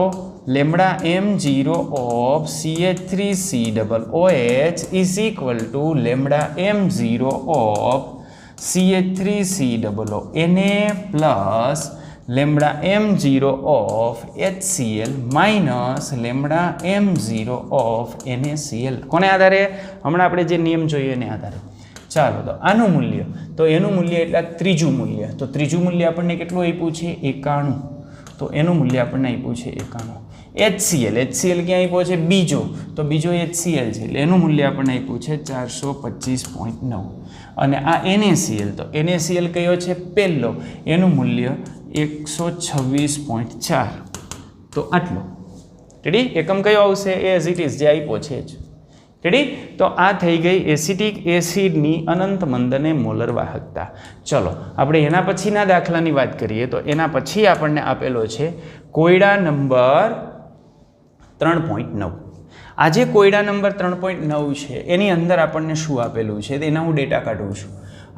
lambda m0 of CH3COOH is equal to lambda m0 of CH3COO Na plus lambda m0 of HCl minus lambda m0 of NaCl. કોને આધારે? હમણાં આપણે જે નિયમ જોઈએ એને આધારે. ચાલો તો આનું મૂલ્ય, તો એનું મૂલ્ય એટલે ત્રીજું મૂલ્ય, તો ત્રીજું મૂલ્ય આપણને કેટલું આપ્યું છે 91, તો એનું મૂલ્ય આપણને આપ્યું છે 91. HCl ક્યાં આપ્યો છે બીજો, તો બીજો HCl છે એટલે એનું મૂલ્ય આપણને આપ્યું છે 425.9. અને આ NaCl, તો NaCl કયો છે પહેલો, એનું મૂલ્ય 126.4. તો આટલું રેડી. એકમ કયો આવશે એઝ ઇટ ઇઝ જે આપ્યો છે જ રેડી. તો આ થઈ ગઈ એસિટિક એસિડની અનંત મંદ અને મોલર વાહકતા. ચલો આપણે એના પછીના દાખલાની વાત કરીએ તો એના પછી આપણને આપેલો છે કોયડા નંબર 3.9. આજે કોયડા નંબર 3.9 છે એની અંદર આપણને શું આપેલું છે એના હું ડેટા કાઢું છું.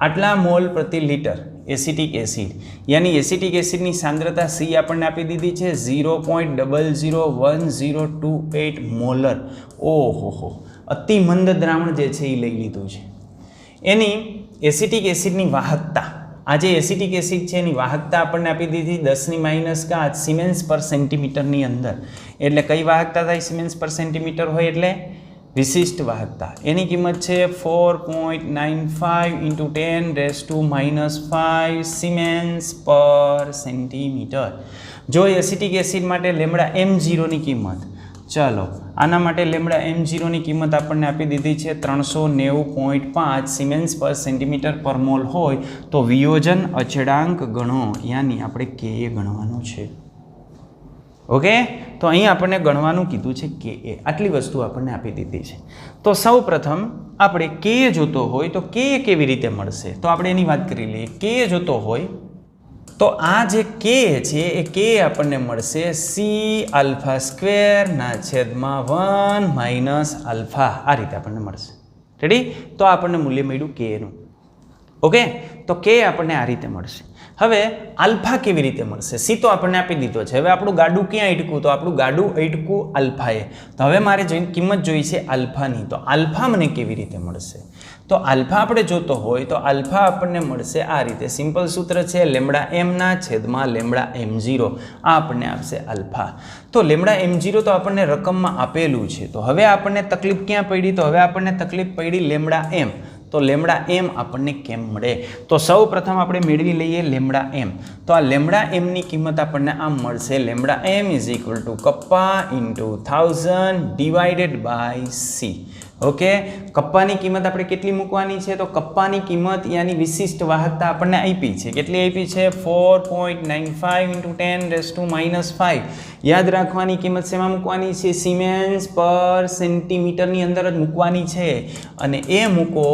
આટલા મોલ પ્રતિ લિટર એસિટિક એસિડ, યાની એસિટિક એસિડની સાંદ્રતા C આપણને આપી દીધી છે 0.001028 મોલર. ઓહો, અતિ મંદ દ્રાવણ જે છે એ લઈ લીધું છે. એની એસિટિક એસિડની વાહકતા, આ જે એસિટિક એસિડ છે એની વાહકતા આપણને આપી દીધી 10⁻⁴ સિમેન્સ પર સેન્ટીમીટરની અંદર. એટલે કઈ વાહકતા થાય સિમેન્સ પર સેન્ટીમીટર હોય એટલે વિશિષ્ટ વાહકતા. એની કિંમત છે 4.95 × 10⁻⁵ સિમેન્સ પર સેન્ટીમીટર. જો એસિટિક એસિડ માટે લેમડા m0 ની કિંમત, ચાલો આના માટે લેમડા m0 ની કિંમત આપણને આપી દીધી છે 390.5 સિમેન્સ પર સેન્ટીમીટર પર મોલ હોય તો વિયોજન અચળાંક ગણો, યાની આપણે Ka ગણવાનું છે. ઓકે, તો અહીં આપણને ગણવાનું કીધું છે Ka. આટલી વસ્તુ આપણને આપી દીધી છે. તો સૌ પ્રથમ આપણે Ka જોતો હોય તો Ka કેવી રીતે મળશે તો આપણે એની વાત કરી લઈએ. Ka જોતો હોય તો આ જે Ka છે એ Ka આપણને મળશે C⁴ α² આ રીતે આપણને મળશે. રેડી. તો આપણને મૂલ્ય મળ્યું Ka નું. ઓકે, તો Ka આપણને આ રીતે મળશે. હવે આલ્ફા કેવી રીતે મળશે? સી તો આપણને આપી દીધો છે. હવે આપણું ગાડું ક્યાં અટકું? તો આપણું ગાડું અટકું આલ્ફાએ. તો હવે મારે કિંમત જોઈ છે આલ્ફાની. તો આલ્ફા મને કેવી રીતે મળશે? તો આલ્ફા આપણે જોતો હોય તો આલ્ફા આપણને મળશે આ રીતે. સિમ્પલ સૂત્ર છે લેમડા m/લેમડા m0. આ આપણને આપશે આલ્ફા. તો લેમડા m0 તો આપણને રકમમાં આપેલું છે. તો હવે આપણને તકલીફ ક્યાં પડી? તો હવે આપણને તકલીફ પડી લેમડા m. તો લેમડા m આપણને કેમ મળે? તો સૌ પ્રથમ આપણે મેળવી લઈએ લેમડા m. તો આ લેમડા m ની કિંમત આપણને આમ મળશે lambda m = kappa × 1000 / c. Okay, કપ્પાની કિંમત આપણે કેટલી મૂકવાની છે? તો કપ્પાની કિંમત યાની વિશિષ્ટ વાહકતા આપણને આપી છે. કેટલી આપી છે? 4.95 × 10⁻⁵. યાદ રાખવાની કિંમત શેમાં મૂકવાની છે? સિમેન્સ પર સેન્ટીમીટરની અંદર જ મૂકવાની છે. અને એ મૂકો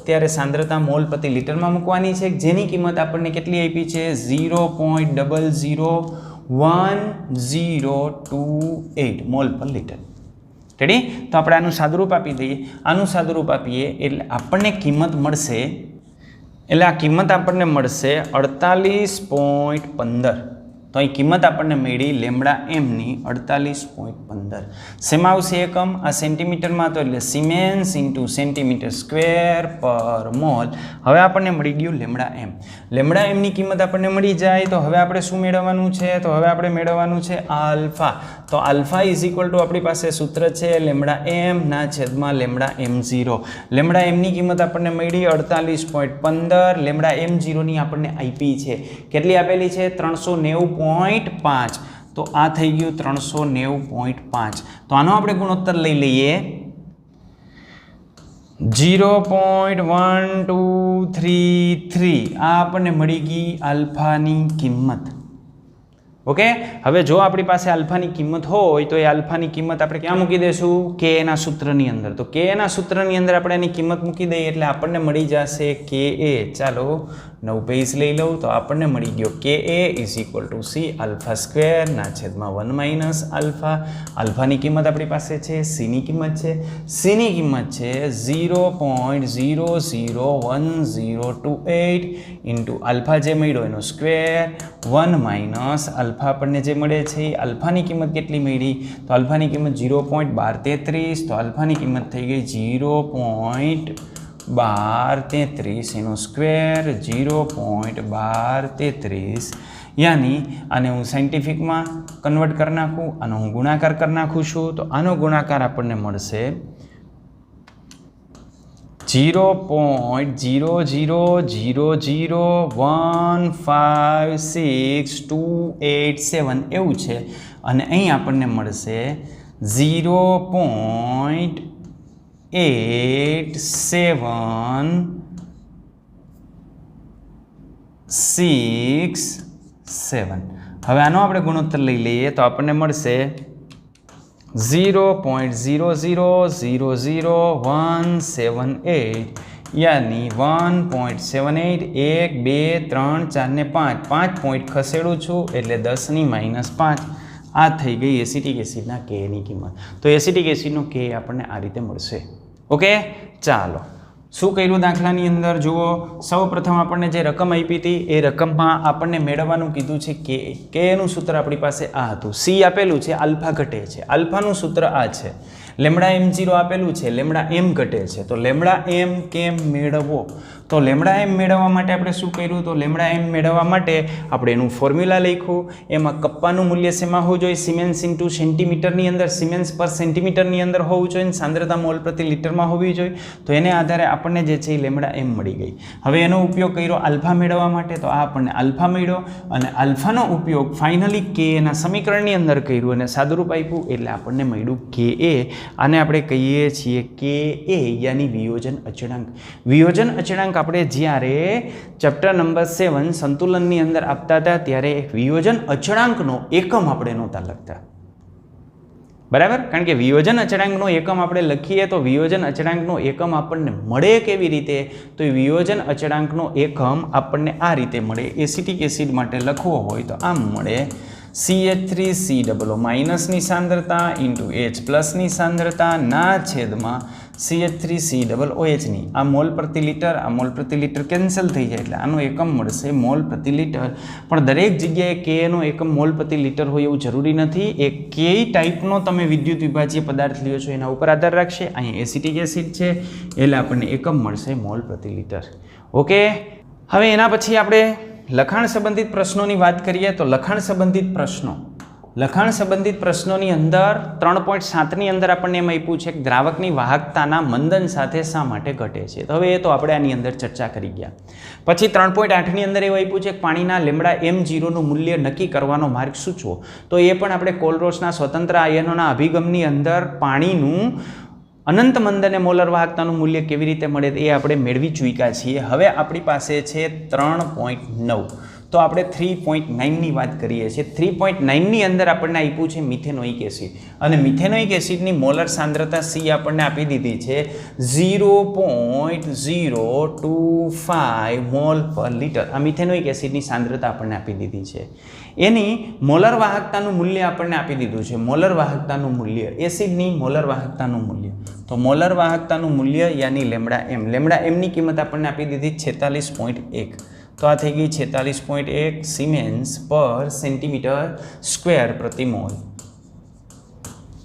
ત્યારે સાંદ્રતા મોલ પ્રતિ લિટરમાં મૂકવાની છે, જેની કિંમત આપણને કેટલી આપી છે? 0.001028 મોલ પર લિટર. રેડી. તો આપણે આનું સાદુરૂપ આપી દઈએ. આનું સાદુરૂપ આપીએ એટલે આપણને કિંમત મળશે, એટલે આ કિંમત આપણને મળશે 48.15. તો અહીં કિંમત આપણને મળી લેમડા m ની 48.15. શેમાં આવશે એકમ? આ સેન્ટીમીટરમાં, તો એટલે સિમેન્સ × સેન્ટીમીટર² પર મોલ. હવે આપણને મળી ગયું લેમડા m. લેમડા m ની કિંમત આપણને મળી જાય તો હવે આપણે શું મેળવવાનું છે? તો હવે આપણે મેળવવાનું છે આલ્ફા. તો આલ્ફા = આપણી પાસે સૂત્ર છે લેમડા m/લેમડા m0. લેમડા m ની કિંમત આપણને મળી 48.15. લેમડા m0 ની આપણને આપી છે. કેટલી આપેલી છે? 390.5. તો આ થઈ ગયું 390.5. તો આનો આપણે ગુણોત્તર લઈ લઈએ 0.1233. આ આપણને મળી ગઈ આલ્ફાની કિંમત. ઓકે, હવે જો આપણી પાસે આલ્ફાની કિંમત હોય તો એ આલ્ફાની કિંમત આપણે ક્યાં મૂકી દઈશું? Ka ના સૂત્રની અંદર. તો Ka ના સૂત્રની અંદર આપણે એની કિંમત મૂકી દઈએ એટલે આપણને મળી જશે Ka. ચાલો 9 પેજ લઈ લઉં તો આપણને મળી ગયો Ka = C⁴ આલ્ફાની કિંમત આપણી પાસે છે. સીની કિંમત છે, સીની કિંમત છે 0.001028 × આલ્ફા જે મળ્યો એનો સ્ક્વેર 1 - આલ્ફા આપણને જે મળે છે આલ્ફાની કિંમત કેટલી મળી? તો આલ્ફાની કિંમત 0.1233. તો આલ્ફાની કિંમત થઈ ગઈ 0.1233 એનો સ્ક્વેર 0.1233. યાની આને હું સાયન્ટિફિકમાં કન્વર્ટ કરી નાખું, આનો હું ગુણાકાર કરી નાખું છું. તો આનો ગુણાકાર આપણને મળશે 0.0000156287 એવું છે અને અહીં આપણને મળશે 0.8767. હવે આનો આપણે ગુણોત્તર લઈ લઈએ તો આપણને મળશે 0.00000178 यानी 1.78 1 2 3 4 ને 5 પોઈન્ટ ખસેડું છું એટલે 10⁻5 આ થઈ ગઈ એસિટિક એસિડના કે ની કિંમત. તો એસિટિક એસિડનો કે આપણને આ રીતે મળશે. ઓકે, ચાલો શું કર્યું દાખલાની અંદર જુઓ. સૌ પ્રથમ આપણને જે રકમ આપી હતી એ રકમમાં આપણને મેળવવાનું કીધું છે કે એનું સૂત્ર આપણી પાસે આ હતું. સી આપેલું છે, આલ્ફા ઘટે છે, આલ્ફાનું સૂત્ર આ છે. લેમડા m0 આપેલું છે, લેમડા m ઘટે છે. તો લેમડા m કેમ મેળવવો? તો લેમડા m મેળવવા માટે આપણે શું કર્યું? તો લેમડા m મેળવવા માટે આપણે એનું ફોર્મ્યુલા લખ્યું. એમાં કપ્પાનું મૂલ્ય શેમાં હોવું જોઈએ? સિમેન્સ ઇન્ટુ સેન્ટીમીટરની અંદર, સિમેન્સ પર સેન્ટીમીટરની અંદર હોવું જોઈએ અને સાંદ્રતા મોલ પ્રતિ લીટરમાં હોવી જોઈએ. તો એને આધારે આપણને જે છે એ લેમડા m મળી ગઈ. હવે એનો ઉપયોગ કર્યો આલ્ફા મેળવવા માટે, તો આ આપણને આલ્ફા મળ્યો અને આલ્ફાનો ઉપયોગ ફાઇનલી કે એના સમીકરણની અંદર કર્યું અને સાદુરૂપ આપ્યું એટલે આપણને મળ્યું કે એ. આને આપણે કહીએ છીએ કે એ યાની વિયોજન અચળાંક. વિયોજન અચળાંક આપણે જ્યારે ચેપ્ટર નંબર 7 સંતુલનની અંદર આપતા હતા ત્યારે વિયોજન અચળાંકનો એકમ આપણે નહોતા લખતા, બરાબર? કારણ કે વિયોજન અચળાંકનો એકમ આપણે લખીએ તો વિયોજન અચળાંકનો એકમ આપણને મળે કેવી રીતે? તો એ વિયોજન અચળાંકનો એકમ આપણને આ રીતે મળે. એસિટિક એસિડ માટે લખવો હોય તો આમ મળે CH3COO માઇનસની સાંદ્રતા ઇન્ટુ H પ્લસની સાંદ્રતા ના છેદમાં CH3COOHની. આ મોલ પ્રતિ લીટર, આ મોલ પ્રતિ લીટર કેન્સલ થઈ જાય એટલે આનો એકમ મળશે મોલ પ્રતિ લીટર. પણ દરેક જગ્યાએ કે નો એકમ મોલ પ્રતિ લીટર હોય એવું જરૂરી નથી. એ કઈ ટાઈપનો તમે વિદ્યુત વિભાજીય પદાર્થ લ્યો છો એના ઉપર આધાર રાખશે. અહીં એસિટિક એસિડ છે એટલે આપણને એકમ મળશે મોલ પ્રતિ લીટર. ઓકે, હવે એના પછી આપણે લખાણ સંબંધિત પ્રશ્નોની વાત કરીએ તો લખાણ સંબંધિત પ્રશ્નોની અંદર 3.7ની અંદર આપણને એમ આપ્યું છે કે દ્રાવકની વાહકતાના મંદન સાથે શા માટે ઘટે છે. તો હવે એ તો આપણે આની અંદર ચર્ચા કરી ગયા. પછી 3.8ની અંદર એવું આપ્યું છે કે પાણીના લેમડા m0નું મૂલ્ય નક્કી કરવાનો માર્ગ સૂચવો. તો એ પણ આપણે કોલરોસના સ્વતંત્ર આયનોના અભિગમની અંદર પાણીનું અનંત મંદ અને મોલર વાહકતાનું મૂલ્ય કેવી રીતે મળે એ આપણે મેળવી ચૂક્યા છીએ. હવે આપણી પાસે છે 3.9. તો આપણે 3.9ની વાત કરીએ છીએ. 3.9ની અંદર આપણને આપ્યું છે મિથેનોઇક એસિડ અને મિથેનોઇક એસિડની મોલર સાંદ્રતા સી આપણને આપી દીધી છે 0.025 મોલ પર લીટર. આ મિથેનોઇક એસિડની સાંદ્રતા આપણને આપી દીધી છે. એની મોલર વાહકતાનું મૂલ્ય આપણને આપી દીધું છે. મોલર વાહકતાનું મૂલ્ય, એસિડની મોલર વાહકતાનું મૂલ્ય. તો મોલર વાહકતાનું મૂલ્ય યાની લેમડા એમની કિંમત આપણને આપી દીધી 46.1. તો આ થઈ ગઈ 46.1 સિમેન્સ પર સેન્ટીમીટર સ્ક્વેર પ્રતિ મોલ.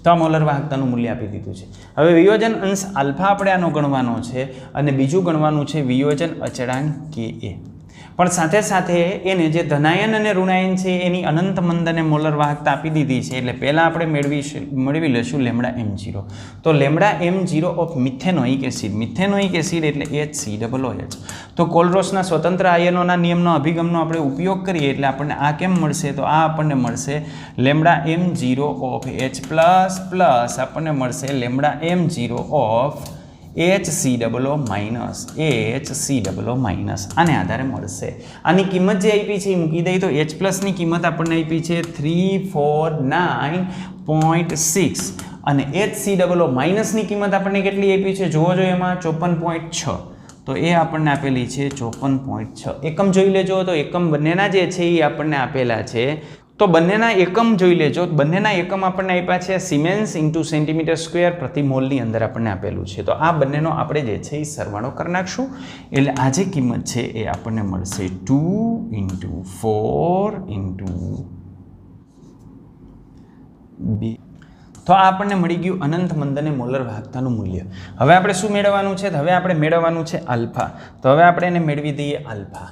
તો આ મોલર વાહકતાનું મૂલ્ય આપી દીધું છે. હવે વિયોજન અંશ આલ્ફા આપણે આનો ગણવાનો છે અને બીજું ગણવાનું છે વિયોજન અચળાંક કે એ. પણ સાથે સાથે એને જે ધનાયન અને ઋણાયન છે એની અનંત મંદ અને મોલર વાહકતા આપી દીધી છે એટલે પહેલાં આપણે મેળવી લઈશું લેમડા m0. તો lambda m0 of methanoic acid એટલે HCOOH. તો કોલરોસના સ્વતંત્ર આયનોના નિયમનો અભિગમનો આપણે ઉપયોગ કરીએ એટલે આપણને આ કેમ મળશે? તો આ આપણને મળશે lambda m0 of H plus આપણને મળશે lambda m0 of HCOO minus આને આધારે મળશે. આની કિંમત જે આપી છે એ મૂકી દઈએ તો H પ્લસની કિંમત આપણને આપી છે 349.6 અને HCOO માઇનસની કિંમત આપણને કેટલી આપી છે જોવો જોઈએ એમાં 54.6. તો એ આપણને આપેલી છે 54.6. એકમ જોઈ લેજો તો એકમ બંનેના જે છે એ આપણને આપેલા છે. તો બંનેના એકમ જોઈ લેજો. બંનેના એકમ આપણને આપ્યા છે સિમેન્સ ઇન્ટુ સેન્ટીમીટર સ્ક્વેર પ્રતિ મોલની અંદર આપણને આપેલું છે. તો આ બંનેનો આપણે જે છે એ સરવાળો કરી નાખશું એટલે આ જે કિંમત છે એ આપણને મળશે 2 × 4 × 2. તો આ આપણને મળી ગયું અનંત મંદ અને મોલર વાહકતાનું મૂલ્ય. હવે આપણે શું મેળવવાનું છે? હવે આપણે મેળવવાનું છે આલ્ફા. તો હવે આપણે એને મેળવી દઈએ આલ્ફા.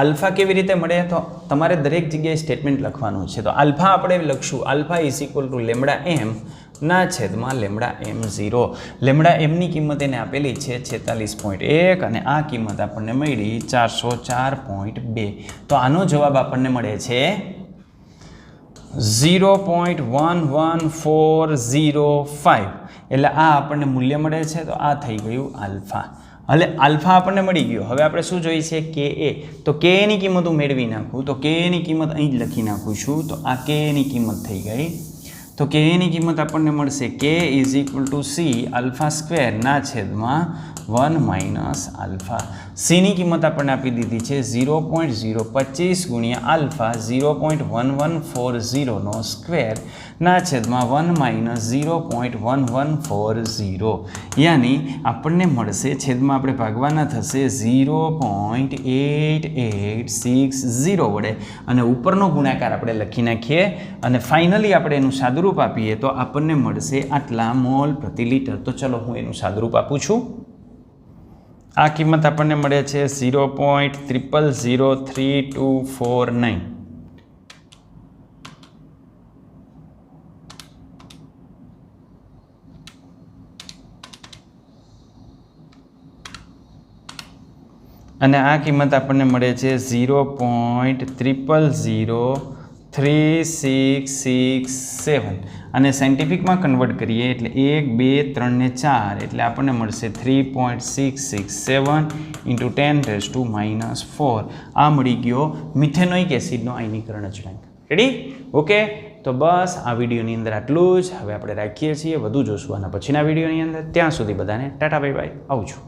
આલ્ફા કેવી રીતે મળે? તો તમારે દરેક જગ્યાએ સ્ટેટમેન્ટ લખવાનું છે. તો આલ્ફા આપણે લખશું alpha is equal to lambda M ના છેદમાં લેમડા એમ 0. લેમડા એમની કિંમત એને આપેલી છે 46.1 અને આ કિંમત આપણને મળી 404.2. તો આનો જવાબ આપણને મળે છે 0.11405. એટલે આ આપણને મૂલ્ય મળે છે. તો આ થઈ ગયું આલ્ફા. હવે આલ્ફા આપણને મળી ગયો. હવે આપણે શું જોઈએ છે? કે એ. તો કે એની કિંમત હું મેળવી નાખું. તો કે એની કિંમત અહીં જ લખી નાખું છું. તો આ કે એની કિંમત થઈ ગઈ. તો કે એની કિંમત આપણને મળશે કે is equal two C alpha square ના છેદમાં 1 માઇનસ આલ્ફા. સીની કિંમત આપણને આપી દીધી છે 0.025 ગુણ્યા આલ્ફા 0.1140 નો સ્ક્વેર ના છેદમાં 1 માઇનસ 0.1140. યાની આપણને મળશે છેદમાં આપણે ભાગવાના થશે 0.8860 વડે અને ઉપરનો ગુણાકાર આપણે લખી નાખીએ અને ફાઇનલી આપણે એનું સાદુરૂપ આપીએ તો આપણને મળશે આટલા મોલ પ્રતિ લિટર. તો ચલો હું એનું સાદુરૂપ આપું છું. આ કિંમત આપણને મળે છે 0.003249. અને આ કિંમત આપણને મળે છે 0.003667 અને સાયન્ટિફિકમાં કન્વર્ટ કરીએ એટલે 1 2 3 ને 4 એટલે આપણને મળશે 3.667 × 10⁻⁴. આ મળી ગયો મિથેનોઇક એસિડનો આયનીકરણ અચળાંક. રેડી? ઓકે. તો બસ આ વિડીયોની અંદર આટલું જ. હવે આપણે રાખીએ છીએ, વધુ જોશું આના પછીના વિડીયોની અંદર. ત્યાં સુધી બધાને ટાટા બાય બાય. આવજો.